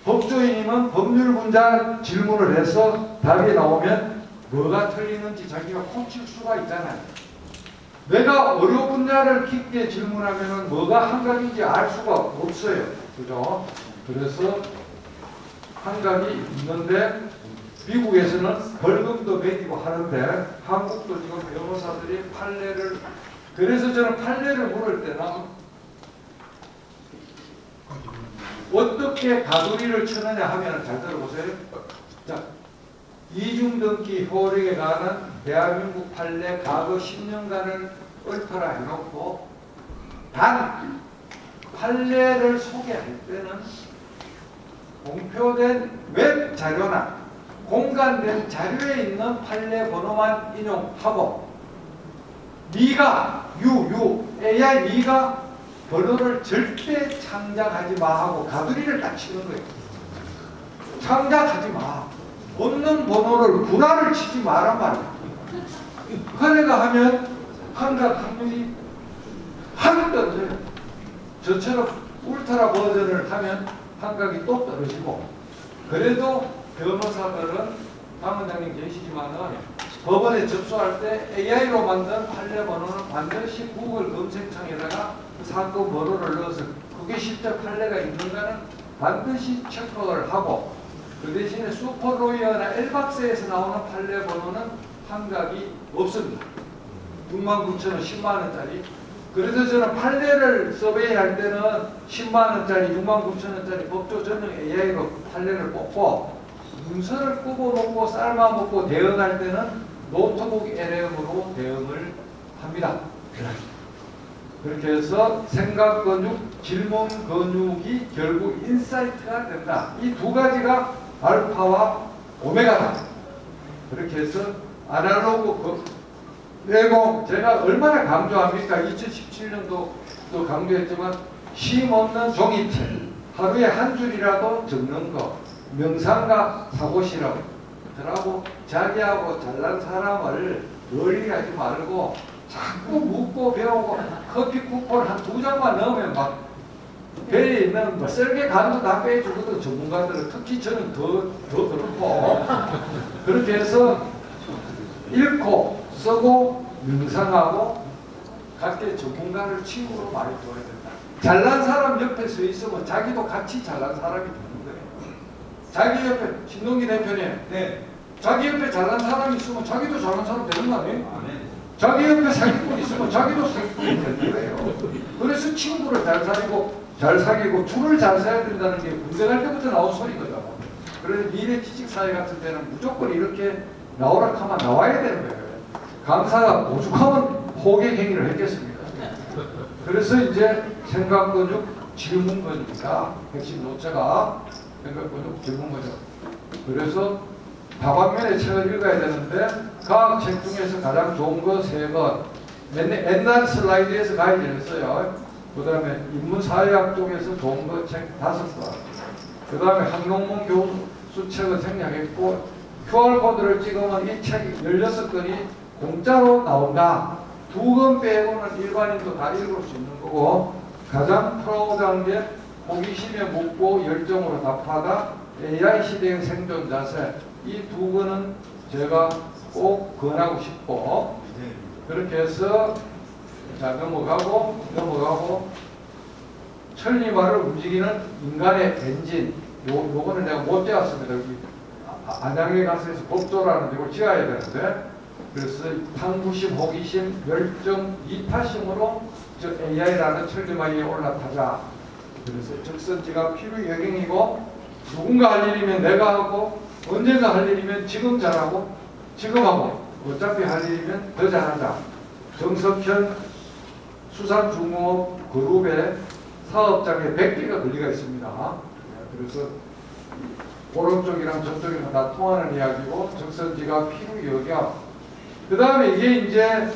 법조인이면 법률 분야 질문을 해서 답이 나오면 뭐가 틀리는지 자기가 고칠 수가 있잖아요. 내가 어려 분야를 깊게 질문하면 뭐가 한각인지 알 수가 없어요. 그죠? 그래서 한각이 있는데 미국에서는 벌금도 매기고 하는데 한국도 지금 변호사들이 판례를, 그래서 저는 판례를 물을 때는 어떻게 가두리를 치느냐 하면 잘 들어보세요. 자, 이중등기 효력에 관한 대한민국 판례 과거 10년간을 읊어라 해놓고 단 판례를 소개할 때는 공표된 웹 자료나 공간된 자료에 있는 판례 번호만 인용하고 네가 AI 네가 번호를 절대 창작하지 마 하고 가두리를 딱 치는 거예요. 창작하지 마. 없는 번호를 구라를 치지 마란 말이야. 그래가 하면 한각 확률이 확 떨어져요. 저처럼 울트라 버전을 하면 한각이 또 떨어지고, 그래도 변호사들은 강 원장님 계시지만은 법원에 접수할 때 AI로 만든 판례 번호는 반드시 구글 검색창에다가 사건 번호를 넣어서 그게 실제 판례가 있는가는 반드시 체크를 하고, 그 대신에 슈퍼로이어나 엘박스에서 나오는 판례 번호는 한각이 없습니다. 69,000원, 10만원짜리. 그래서 저는 판례를 서베이할 때는 10만원짜리, 69,000원짜리 법조 전용 AI로 판례를 뽑고, 문서를 굽어먹고 삶아먹고 대응할 때는 노트북 LM으로 대응을 합니다. 그렇게 해서 생각 근육, 질문 근육이 결국 인사이트가 된다. 이 두 가지가 알파와 오메가다. 그렇게 해서 아날로그 내공, 제가 얼마나 강조합니까? 2017년도 또 강조했지만 쉼 없는 종이책, 하루에 한 줄이라도 적는 거, 명상과 사고실험. 그러고 자기하고 잘난 사람을 놀리하지 말고 자꾸 묻고 배우고, 커피 쿠폰 한 2장만 넣으면 막 배에 있는 뭐 썰개 간도 다 빼주거든. 전문가들은 특히 저는 더 그렇고. 그렇게 해서 읽고 쓰고 명상하고 각계 전문가를 친구로 많이 둬야 된다. 잘난 사람 옆에 서 있으면 자기도 같이 잘난 사람이 되는 거예요. 자기 옆에, 신동기 대표님, 네. 자기 옆에 잘난 사람이 있으면 자기도 잘난 사람 되는 거 아니에요? 네. 자기 옆에 사기꾼 있으면 자기도 사기꾼이 되는 거예요. 그래서 친구를 잘 사귀고 줄을 잘 서야 된다는 게 군대 갈 때부터 나온 소리거든. 그래서 미래 지식사회 같은 데는 무조건 이렇게 나오라 하면 나와야 되는 거예요. 강사가 오죽하면 호객 행위를 했겠습니까? 그래서 이제 생각 근육, 질문 근육이다. 핵심 노체가 생각 근육, 질문 근육. 그래서 다방면의 책을 읽어야 되는데 과학책 중에서 가장 좋은 거 3권. 옛날 슬라이드에서 가이드를 했어요. 그 다음에 인문사회학 쪽에서 좋은 거 책 5권. 그 다음에 한동문 교수 책을 생략했고, QR코드를 찍으면 이 책 16권이 공짜로 나온다. 2권 빼고는 일반인도 다 읽을 수 있는 거고, 가장 프로그램 게 호기심에 묻고 열정으로 답하다, AI 시대의 생존 자세. 이 2권은 제가 꼭 권하고 싶고, 그렇게 해서 자 넘어가고 천리말을 움직이는 인간의 엔진. 요거는 내가 못 지었습니다. 여기 안양에 가서 해서 법조라는 이걸 지어야 되는데, 그래서 탐구심, 호기심, 열정, 이타심으로 저 AI라는 천리말에 올라타자. 그래서 적선지가 필요 여경이고, 누군가 할 일이면 내가 하고, 언젠가 할 일이면 지금 잘하고, 지금 하고, 어차피 할 일이면 더 잘한다. 정석현 수산중공업 그룹의 사업장에 100개가 권리가 있습니다. 그래서 오른쪽이랑 저쪽이랑 다 통하는 이야기고, 적선지가 필요 여경. 그 다음에 이게 이제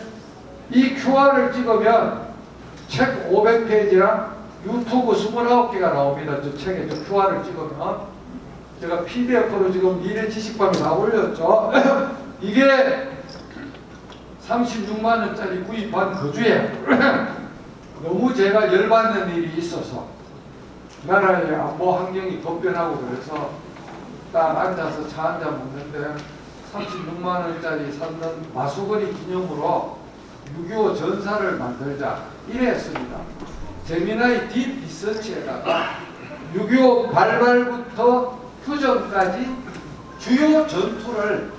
이 QR을 찍으면 책 500페이지랑 유튜브 29개가 나옵니다. 저 책에 저 QR을 찍으면. 제가 PDF로 지금 미래 지식방에 다 올렸죠. 이게 36만원짜리 구입한 그 주에 너무 제가 열받는 일이 있어서, 나라의 안보 환경이 급변하고 그래서 딱 앉아서 차 한잔 먹는데 36만원짜리 샀는 마수거리 기념으로 6.25 전사를 만들자 이래 했습니다. 재미나이 딥 리서치에다가 6.25 발발부터 휴전까지 주요 전투를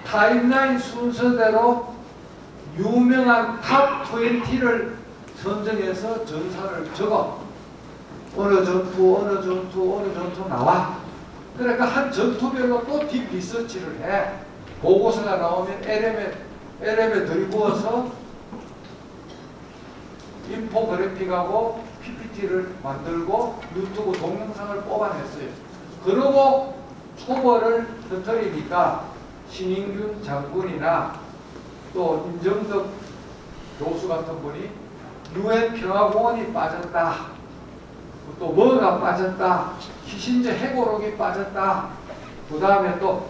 타임라인 순서대로 유명한 탑 20를 선정해서 전사를 적어. 어느 전투 나와. 그러니까 한 전투별로 또 딥 리서치를 해. 보고서가 나오면 LM에 들이부어서 인포그래픽하고 PPT를 만들고 유튜브 동영상을 뽑아냈어요. 그러고 초벌을 터뜨리니까 신인균 장군이나 또 임정덕 교수 같은 분이 UN 평화공원이 빠졌다. 또 뭐가 빠졌다. 키신저 해고록이 빠졌다. 그 다음에 또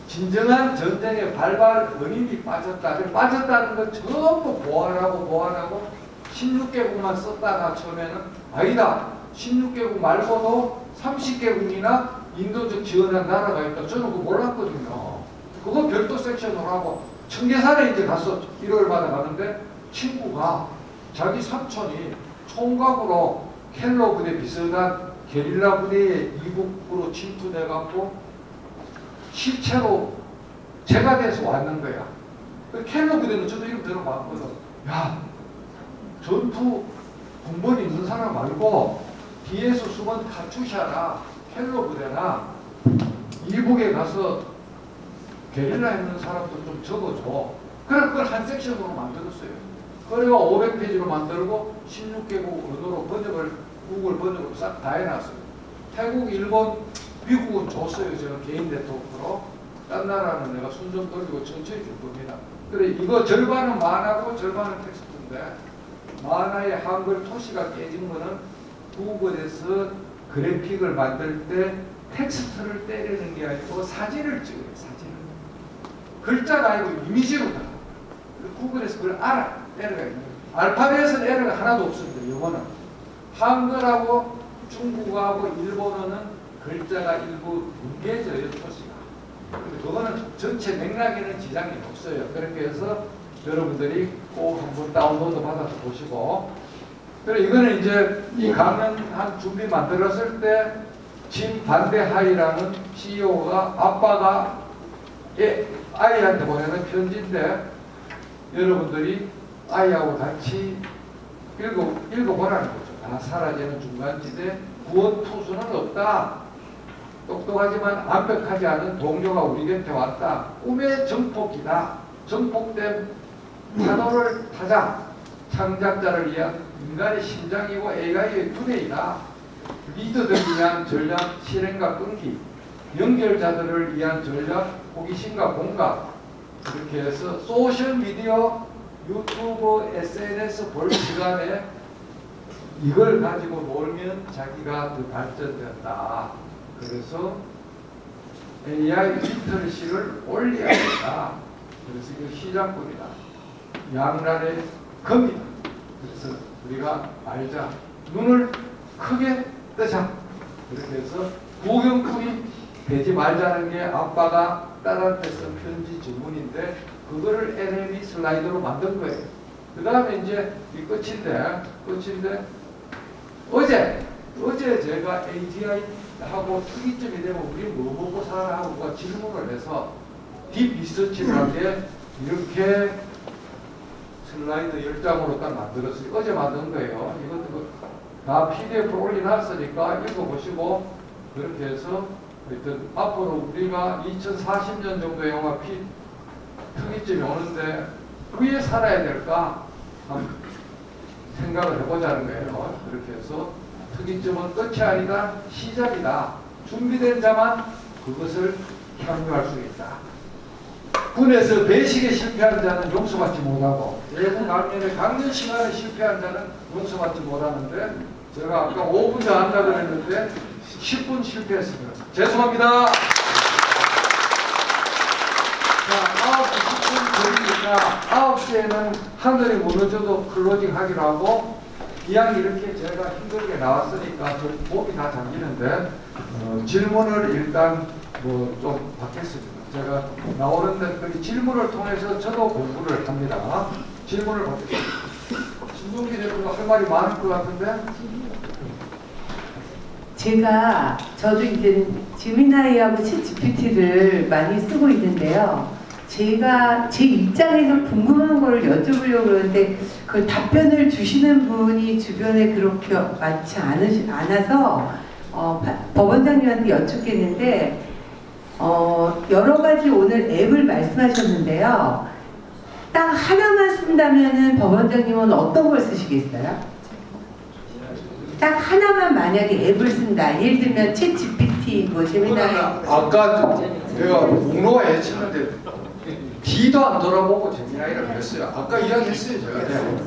진정한 전쟁의 발발 원인이 빠졌다. 빠졌다는 걸 전부 보완하고 16개국만 썼다가 처음에는 아니다. 16개국 말고도 30개국이나 인도적 지원한 나라가 있다. 저는 그거 몰랐거든요. 그거 별도 섹션으로 하고 청계산에 이제 가서 일요일마다 가는데 친구가 자기 삼촌이 총각으로 켈로 부대 비슷한 게릴라 부대에 이북으로 침투돼갖고 실체로 제가 돼서 왔는 거야. 그 켈로 부대는 저도 이름 들어봤거든. 야, 전투 공번 있는 사람 말고 뒤에서 수번 카투샤나 켈로 부대나 이북에 가서 게릴라 있는 사람도 좀 적어줘. 그래 그걸 한 섹션으로 만들었어요. 그리고 500페이지로 만들고 16개국 언어로 번역을 구글 번역으로 싹 다 해놨어요. 태국, 일본, 미국은 줬어요. 제가 개인 네트워크로. 딴 나라는 내가 순 좀 돌리고 천천히 줄 겁니다. 그래 이거 절반은 만화고 절반은 텍스트인데 만화의 한글 토시가 깨진 거는 구글에서 그래픽을 만들 때 텍스트를 때리는 게 아니고 사진을 찍어요. 사진을. 글자가 아니고 이미지로 다. 구글에서 그걸 알아. 에러가 있는 거예요. 알파벳은 에러가 하나도 없습니다. 영어는. 한글하고 중국어하고 일본어는 글자가 일부 뭉개져요. 토시가. 근데 그거는 전체 맥락에는 지장이 없어요. 그렇게 해서 여러분들이 꼭 한번 다운로드 받아서 보시고. 그래 이거는 이제 이 강연 한 준비 만들었을 때 짐 반대하이라는 CEO가 아빠가 아이한테 보내는 편지인데 여러분들이 아이하고 같이 읽어보라는 거죠. 다 사라지는 중간지대 구원 투수는 없다. 똑똑하지만 완벽하지 않은 동료가 우리 곁에 왔다. 꿈의 정폭이다. 정폭된 파도를 타자. 창작자를 위한 인간의 심장이고 AI의 두뇌이다. 리더들을 위한 전략, 실행과 끈기, 연결자들을 위한 전략, 호기심과 공감. 이렇게 해서 소셜미디어, 유튜브, SNS 볼 시간에 이걸 가지고 놀면 자기가 더 발전된다. 그래서 AI 리터러시를 올려야겠다. 그래서 이거 시작점이다. 양날의 검이다. 그래서 우리가 알자. 눈을 크게 뜨자. 이렇게 해서 구경꾼이 되지 말자는 게 아빠가 딸한테 쓴 편지 주문인데 그거를 LME 슬라이드로 만든 거예요. 그 다음에 이제 이 끝인데 어제 제가 AGI하고 특이점이 되면 우리 뭐 먹고 살아 하고 질문을 해서 딥 리서치를 한 게 이렇게 슬라이드 10장으로 딱 만들었어요. 어제 만든 거예요. 이것도 다 PDF로 올려놨으니까 읽어보시고 그렇게 해서 하여튼 앞으로 우리가 2040년 정도 영화 특이점이 오는데 왜 살아야 될까 한번 생각을 해보자는 거예요. 그렇게 해서 특이점은 끝이 아니다. 시작이다. 준비된 자만 그것을 향유할 수 있다. 군에서 배식에 실패한 자는 용서받지 못하고 외국 강연에 강연 시간에 실패한 자는 용서받지 못하는데 제가 아까 5분 더 한다고 그랬는데 10분 실패했습니다. 죄송합니다. 자, 9시 10분 걸리니까 9시에는 하늘이 무너져도 클로징 하기로 하고 이왕 이렇게 제가 힘들게 나왔으니까 목이 다 잠기는데 질문을 일단 뭐 좀 받겠습니다. 제가 나오는데 그 질문을 통해서 저도 공부를 합니다. 질문을 받겠습니다. 신동기 대표가 할 말이 많을 것 같은데? 저도 이제 지미나이하고 챗GPT를 많이 쓰고 있는데요. 제가 제 입장에서 궁금한 걸 여쭤보려고 그러는데 그 답변을 주시는 분이 주변에 그렇게 많지 않아서 법원장님한테 여쭙겠는데 여러 가지 오늘 앱을 말씀하셨는데요. 딱 하나만 쓴다면은 법원장님은 어떤 걸 쓰시겠어요? 딱 하나만 만약에 앱을 쓴다. 예를 들면 챗 GPT, 뭐 제미나이. 아까 내가 목록에 했는데 뒤도 안 돌아보고 제미나이를 했어요. 아까 이야기했어요 제가.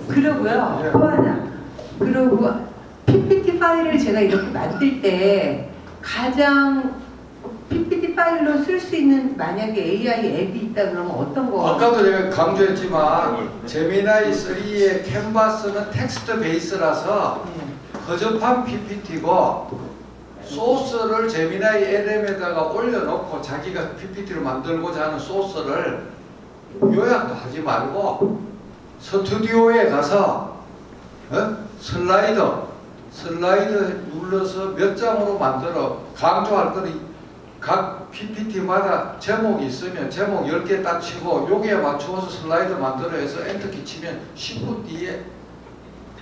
그러고요. 네. 또 하나. 그리고 PPT 파일을 제가 이렇게 만들 때 가장 PPT 파일로 쓸 수 있는 만약에 AI 앱이 있다 그러면 어떤 거? 아까도 제가 강조했지만 제미나이 3의 캔버스는 텍스트 베이스라서 허접한 PPT고 소스를 제미나이 LM에다가 올려놓고 자기가 PPT를 만들고자 하는 소스를 요약도 하지 말고 스튜디오에 가서 슬라이드 눌러서 몇 장으로 만들어 강조할 거는 각 PPT마다 제목이 있으면 제목 10개 딱 치고 여기에 맞추어서 슬라이드 만들어 해서 엔터키 치면 10분 뒤에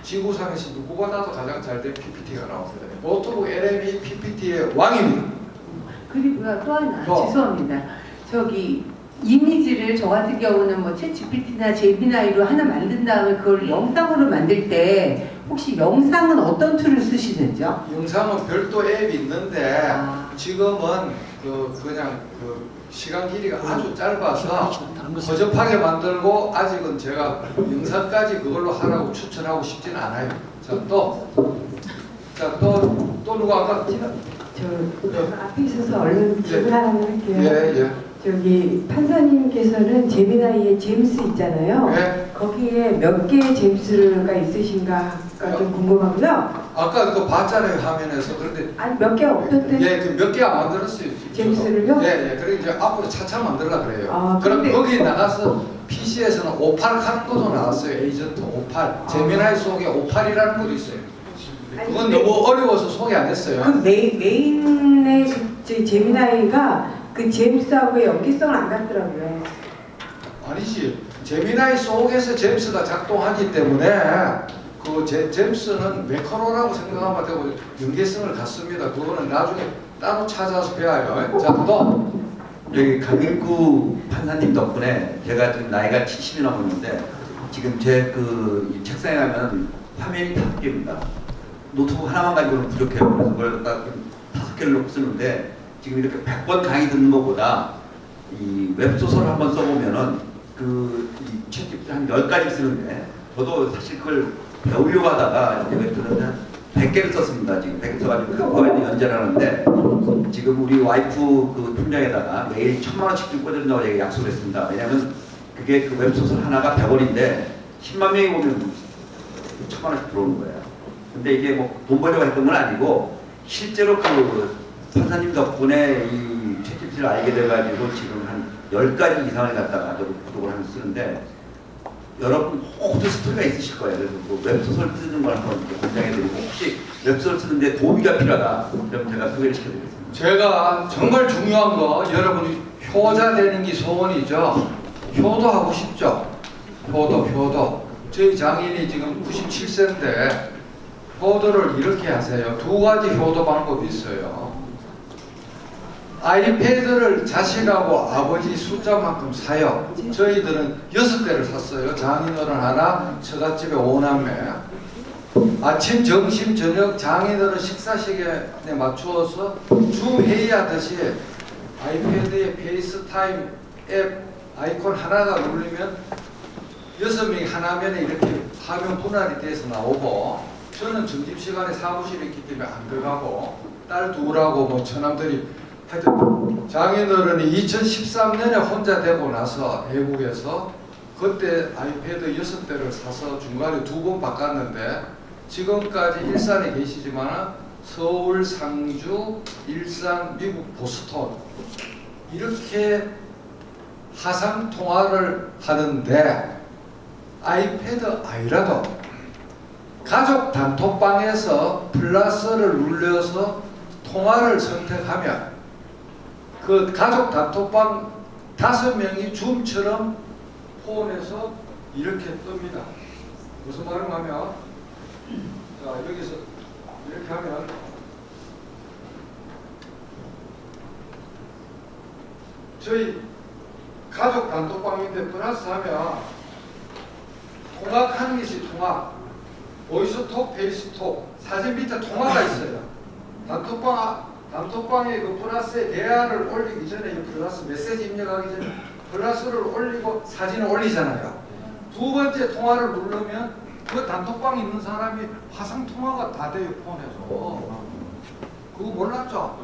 지구상에서 누구보다도 가장 잘된 PPT가 나오거든요. 노트북 LM이 PPT의 왕입니다. 그리고요 또 하나 뭐? 죄송합니다. 저기 이미지를 저 같은 경우는 뭐 챗GPT나 제미나이로 하나 만든 다음에 그걸 영상으로 만들 때 혹시 영상은 어떤 툴을 쓰시는지요? 영상은 별도 앱이 있는데 아. 지금은 그냥 시간 길이가 아주 짧아서 허접하게 만들고 아직은 제가 영상까지 그걸로 하라고 추천하고 싶지는 않아요. 또 누가 아까 저 앞에 있어서 얼른 질문 하나만 할게요. 예. 저기 판사님께서는 제미나이의 제임스 있잖아요. 예. 거기에 몇 개의 제임스가 있으신가가 좀 궁금하고요. 아까 그거 봤잖아요 화면에서. 그런데 아니 몇 개 없던데. 몇 개 안 만들었어요. 제임스를요? 예. 그리고 이제 앞으로 차차 만들라 그래요. 아, 그럼 근데- 거기 나가서 PC에서는 58 하는 것도 나왔어요. 에이전트 58. 제미나이 속에 58이라는 것도 있어요. 아니, 그건 너무 어려워서 소개 안 했어요. 그 메인의 제미나이가 그 제임스하고의 연기성을 안 갖더라고요. 아니지. 제미나이 속에서 제임스가 작동하기 때문에 그 제임스는 매커로라고 생각하면 되고 연계성을 갖습니다. 그거는 나중에 따로 찾아서 배워요. 자, 또 여기 강일구 판사님 덕분에 제가 지금 나이가 70이 넘었는데 지금 제 그 책상에 가면 화면이 5개입니다. 노트북 하나만 가지고는 부족해요. 그래서 그걸 딱 5개를 놓고 쓰는데 지금 이렇게 100번 강의 듣는 것보다 이 웹소설 한번 써보면은 이 챗GPT 한 10가지 쓰는데 저도 사실 그걸 배우려고 하다가 이제 그랬는데 100개를 썼습니다. 지금 100개 써가지고 그거에 연재를 하는데 지금 우리 와이프 그 통장에다가 매일 1,000만 원씩 좀 꽂아준다고 제가 약속을 했습니다. 왜냐하면 그게 그 웹소설 하나가 100원인데 10만 명이 보면 1,000만 원씩 들어오는 거예요. 근데 이게 뭐 돈 벌려고 했던 건 아니고 실제로 그 판사님 덕분에 이 챗GPT를 알게 돼가지고 지금 한 10가지 이상을 갖다가 저도 구독을 하면서 쓰는데 여러분 모두 스토리가 있으실 거예요. 그래서 뭐 웹소설 쓰는 걸 한번 이렇게 권장해드리고 혹시 웹소설 쓰는데 도움이가 필요하다 그럼 제가 소개를 시켜드리겠습니다. 제가 정말 중요한 거 여러분이 효자 되는 게 소원이죠. 효도하고 싶죠. 효도. 저희 장인이 지금 97세인데 효도를 이렇게 하세요. 2가지 효도 방법이 있어요. 아이패드를 자식하고 아버지 숫자만큼 사요. 저희들은 6대를 샀어요. 장인어른 하나, 처갓집에 5남매. 아침, 점심, 저녁 장인어른 식사 시간에 맞추어서 줌 회의하듯이 아이패드에 페이스타임 앱 아이콘 하나가 누르면 6명이 하나면에 이렇게 화면 분할이 돼서 나오고 저는 점심시간에 사무실에 있기 때문에 안 들어가고 딸 둘하고 뭐 처남들이 하여튼 장인어른이 2013년에 혼자 되고 나서 외국에서 그때 아이패드 6대를 사서 중간에 2번 바꿨는데 지금까지 일산에 계시지만 서울, 상주, 일산, 미국 보스턴 이렇게 화상 통화를 하는데 아이패드 아니라도 가족 단톡방에서 플러스를 눌러서 통화를 선택하면 그 가족 단톡방 5명이 줌처럼 폰에서 이렇게 뜹니다. 무슨 말을 하면 자 여기서 이렇게 하면 저희 가족 단톡방인데 플러스 하면 통화하는 것이 통화 보이스톡, 페이스톡 사진 밑에 통화가 있어요. 단톡방에 그 플러스에 대화를 올리기 전에 이 플러스 메시지 입력하기 전에 플러스를 올리고 사진을 올리잖아요. 2번째 통화를 누르면 그 단톡방에 있는 사람이 화상 통화가 다 돼요. 폰에서. 그거 몰랐죠?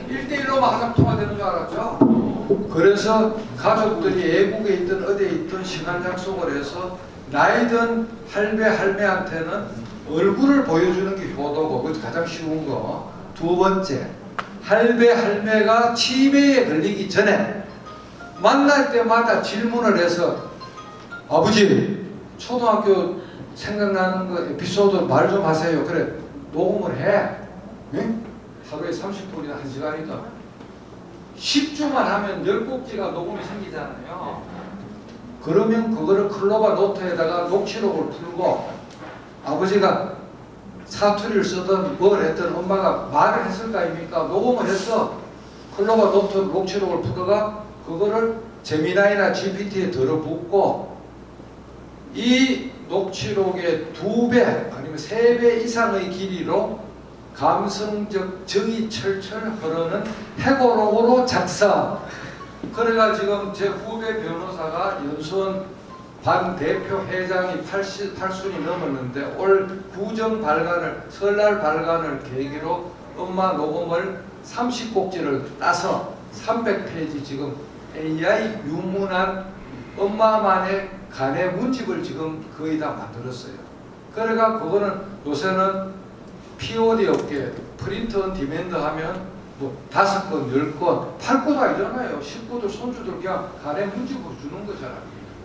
1대1로만 화상 통화되는 줄 알았죠? 그래서 가족들이 외국에 있든 어디에 있든 시간 약속을 해서 나이든 할매한테는 얼굴을 보여주는 게 효도고 그게 가장 쉬운 거. 두 번째, 할배 할매가 치매에 걸리기 전에 만날 때마다 질문을 해서 아버지 초등학교 생각나는 거 에피소드 말 좀 하세요. 그래 녹음을 해. 응? 하루에 30분이나 1시간이다. 10주만 하면 10곡지가 녹음이 생기잖아요. 그러면 그거를 클로바 노트에다가 녹취록을 풀고 아버지가 사투리를 쓰든 뭘 했든 엄마가 말을 했을 거 아닙니까? 녹음을 해서 클로바 노트 녹취록을 풀어가 그거를 제미나이나 GPT에 들어붓고 이 녹취록의 2배 아니면 3배 이상의 길이로 감성적 정이 철철 흐르는 해고록으로 작성. 그래가 지금 제 후배 변호사가 연수원 반 대표 회장이 88순이 넘었는데 올 구정 발간을 설날 발간을 계기로 엄마 녹음을 30곡지를 따서 300페이지 지금 AI 유문한 엄마만의 간의 문집을 지금 거의 다 만들었어요. 그러니까 그거는 요새는 POD 업계 프린트 온 디맨드 하면 뭐 5건, 10건 팔 것도 아니잖아요. 식구들, 손주들 그냥 간의 문집으로 주는 거잖아요.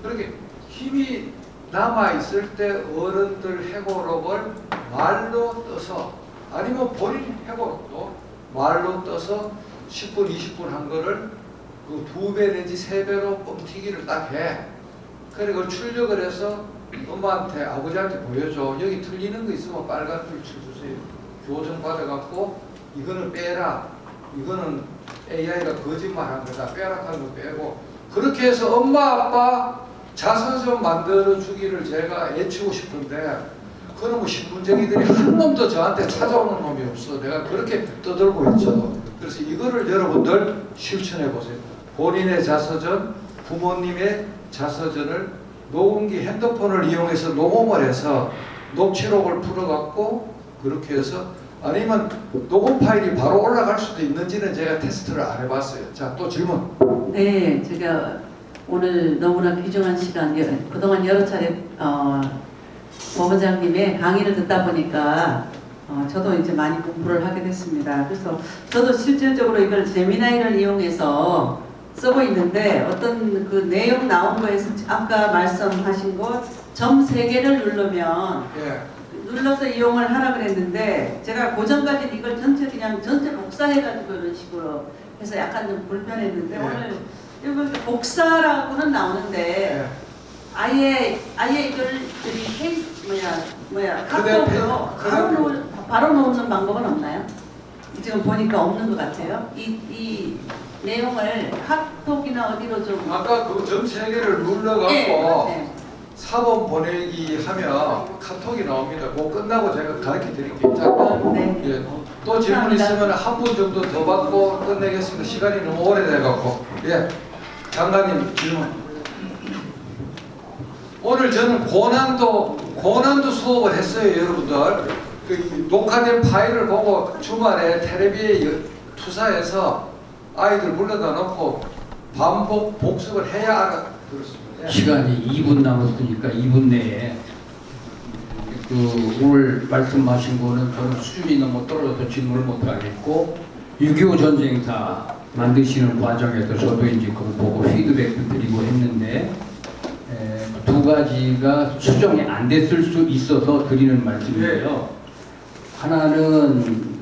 그렇게 힘이 남아있을 때 어른들 해고록을 말로 떠서 아니면 본인 해고록도 말로 떠서 10분, 20분 한 거를 그 2배 내지 3배로 뻥튀기를 딱 해. 그래 그걸 출력을 해서 엄마한테 아버지한테 보여줘. 여기 틀리는 거 있으면 빨간 줄 쳐주세요. 교정 받아갖고 이거는 빼라. 이거는 AI가 거짓말한 거다. 빼라 하는 거 빼고 그렇게 해서 엄마 아빠 자서전 만들어 주기를 제가 애치고 싶은데 그런 뭐 신분쟁이들이 한 놈도 저한테 찾아오는 놈이 없어. 내가 그렇게 떠들고 있죠. 그래서 이거를 여러분들 실천해 보세요. 본인의 자서전, 부모님의 자서전을 녹음기 핸드폰을 이용해서 녹음을 해서 녹취록을 풀어갖고 그렇게 해서 아니면 녹음 파일이 바로 올라갈 수도 있는지는 제가 테스트를 안 해봤어요. 자, 또 질문. 네, 제가 오늘 너무나 귀중한 시간, 그동안 여러 차례 법원장님의 강의를 듣다 보니까 저도 이제 많이 공부를 하게 됐습니다. 그래서 저도 실질적으로 이걸 제미나이를 이용해서 쓰고 있는데 어떤 그 내용 나온 거에서 아까 말씀하신 거 점 3개를 누르면 예. 눌러서 이용을 하라 그랬는데 제가 고전까지는 이걸 전체 그냥 전체 복사해가지고 이런 식으로 해서 약간 좀 불편했는데 예. 오늘 이거 복사라고는 나오는데 예. 아예 이걸 저기 페이스 뭐야 카톡으로 그대로 바로 놓는 방법은 없나요? 지금 보니까 없는 것 같아요. 이 내용을 카톡이나 어디로 좀 아까 그 점 3개를 눌러갖고 네. 사본 보내기 하면 카톡이 나옵니다. 그거 끝나고 제가 가르쳐 드릴게요. 자, 네. 예. 또 질문 감사합니다. 있으면 한 분 정도 더 받고 끝내겠습니다. 시간이 너무 오래돼갖고. 예. 장관님 질문. 오늘 저는 고난도 수업을 했어요, 여러분들. 그 녹화된 파일을 보고 주말에 텔레비에 투사해서 아이들 불러다 놓고 반복 복습을 해야 알아들었습니다. 시간이 2분 남았으니까 2분 내에 그 오늘 말씀하신 거는 저는 수준이 너무 떨어져서 질문을 못 하겠고 6.25 전쟁사 만드시는 과정에서 저도 이제 그거 보고 피드백도 드리고 했는데 두 가지가 수정이 안 됐을 수 있어서 드리는 말씀이에요. 하나는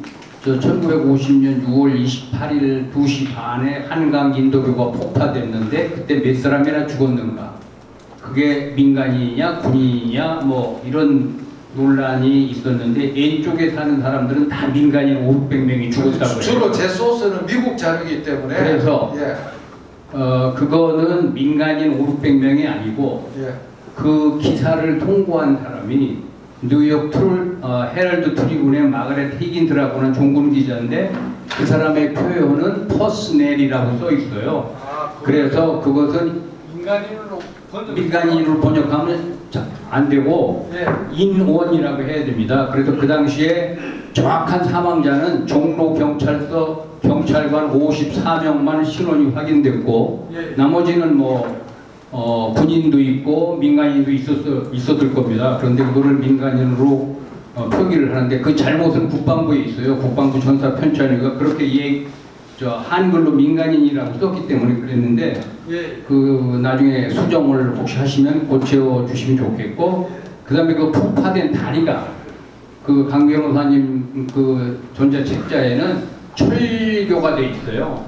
저 1950년 6월 28일 2시 반에 한강 인도교가 폭파됐는데 그때 몇 사람이나 죽었는가? 그게 민간인이냐 군인이냐 뭐 이런 논란이 있었는데 왼쪽에 사는 사람들은 다 민간인 500명이 죽었다고 해요. 주로 제 소스는 미국 자료이기 때문에 그래서 예. 그거는 민간인 500명이 아니고 예. 그 기사를 통보한 사람이 뉴욕 헤럴드 트리뷴의 마가렛 히긴드라고는 종군 기자인데 그 사람의 표현은 퍼스넬이라고 써 있어요. 그래서 그것은 민간인으로 번역하면 안 되고 예. 인원이라고 해야 됩니다. 그래서 그 당시에 정확한 사망자는 종로 경찰서 경찰관 54명만 신원이 확인됐고 예. 나머지는 군인도 있고 민간인도 있었을 겁니다. 그런데 그거를 민간인으로 표기를 하는데 그 잘못은 국방부에 있어요. 국방부 전사 편찬위가 그렇게 한글로 민간인이라고 썼기 때문에 그랬는데 그 나중에 수정을 혹시 하시면 고쳐 주시면 좋겠고, 그다음에 그 폭파된 다리가 그 강 변호사님 그 전자책자에는 철교가 돼 있어요.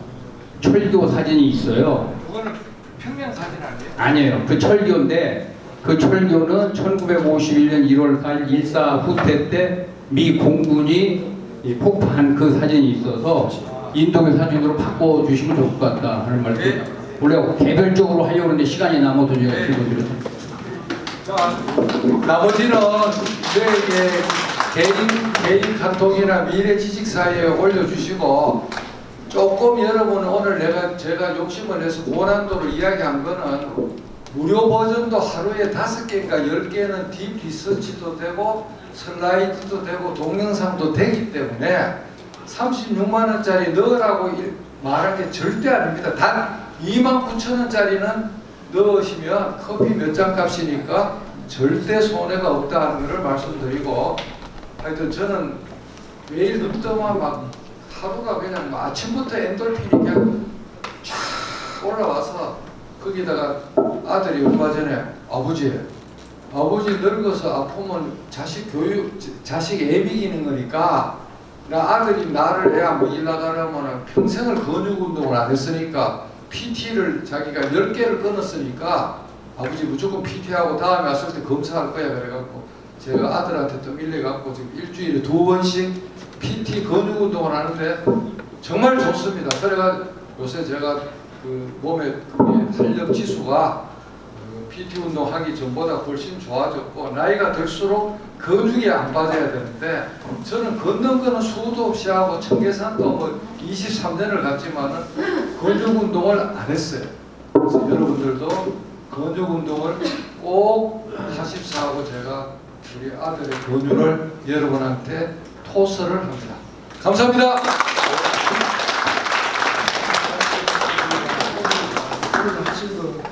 철교 사진이 있어요. 그거는 평면 사진 아니에요? 아니에요. 그 철교인데 그 철교는 1951년 1월 4일 1.4 후퇴 때 미 공군이 이 폭파한 그 사진이 있어서 인도의 사진으로 바꿔주시면 좋을 것 같다 하는 말씀. 네. 원래 개별적으로 하려고 하는데 시간이 남아서 제가 네. 읽어드렸습니다. 자, 나머지는 개인 카톡이나 미래 지식 사이에 올려주시고, 조금 여러분 오늘 제가 욕심을 내서 고난도를 이야기한 거는 무료 버전도 하루에 5개인가 10개는 딥 리서치도 되고 슬라이드도 되고 동영상도 되기 때문에 36만 원짜리 넣으라고 말한 게 절대 아닙니다. 단 29,000원짜리는 넣으시면 커피 몇 잔 값이니까 절대 손해가 없다는 것을 말씀드리고, 하여튼 저는 매일 눈떠만 막 하루가 그냥 막 아침부터 엔돌핀이 그냥 쫙 올라와서, 거기다가 아들이 얼마 전에 아버지 늙어서 아프면 자식 애 먹이는 거니까, 나 아들이 나를 애야 뭐 일 나가려면 평생을 근육 운동을 안 했으니까 PT를 자기가 10개를 끊었으니까 아버지 무조건 PT하고 다음에 왔을 때 검사할 거야 그래갖고 제가 아들한테 또 밀려갖고 지금 일주일에 2번씩 PT 근육 운동을 하는데 정말 좋습니다. 그래가 요새 제가 그 몸의 탄력 지수가 PT 운동하기 전보다 훨씬 좋아졌고, 나이가 들수록 근육이 안 빠져야 되는데 저는 걷는 거는 수도 없이 하고 청계산도 뭐 23년을 갔지만은 근육 운동을 안 했어요. 그래서 여러분들도 근육 운동을 꼭 하십사 하고 제가 우리 아들의 권유를 여러분한테 토스를 합니다. 감사합니다. 하신 거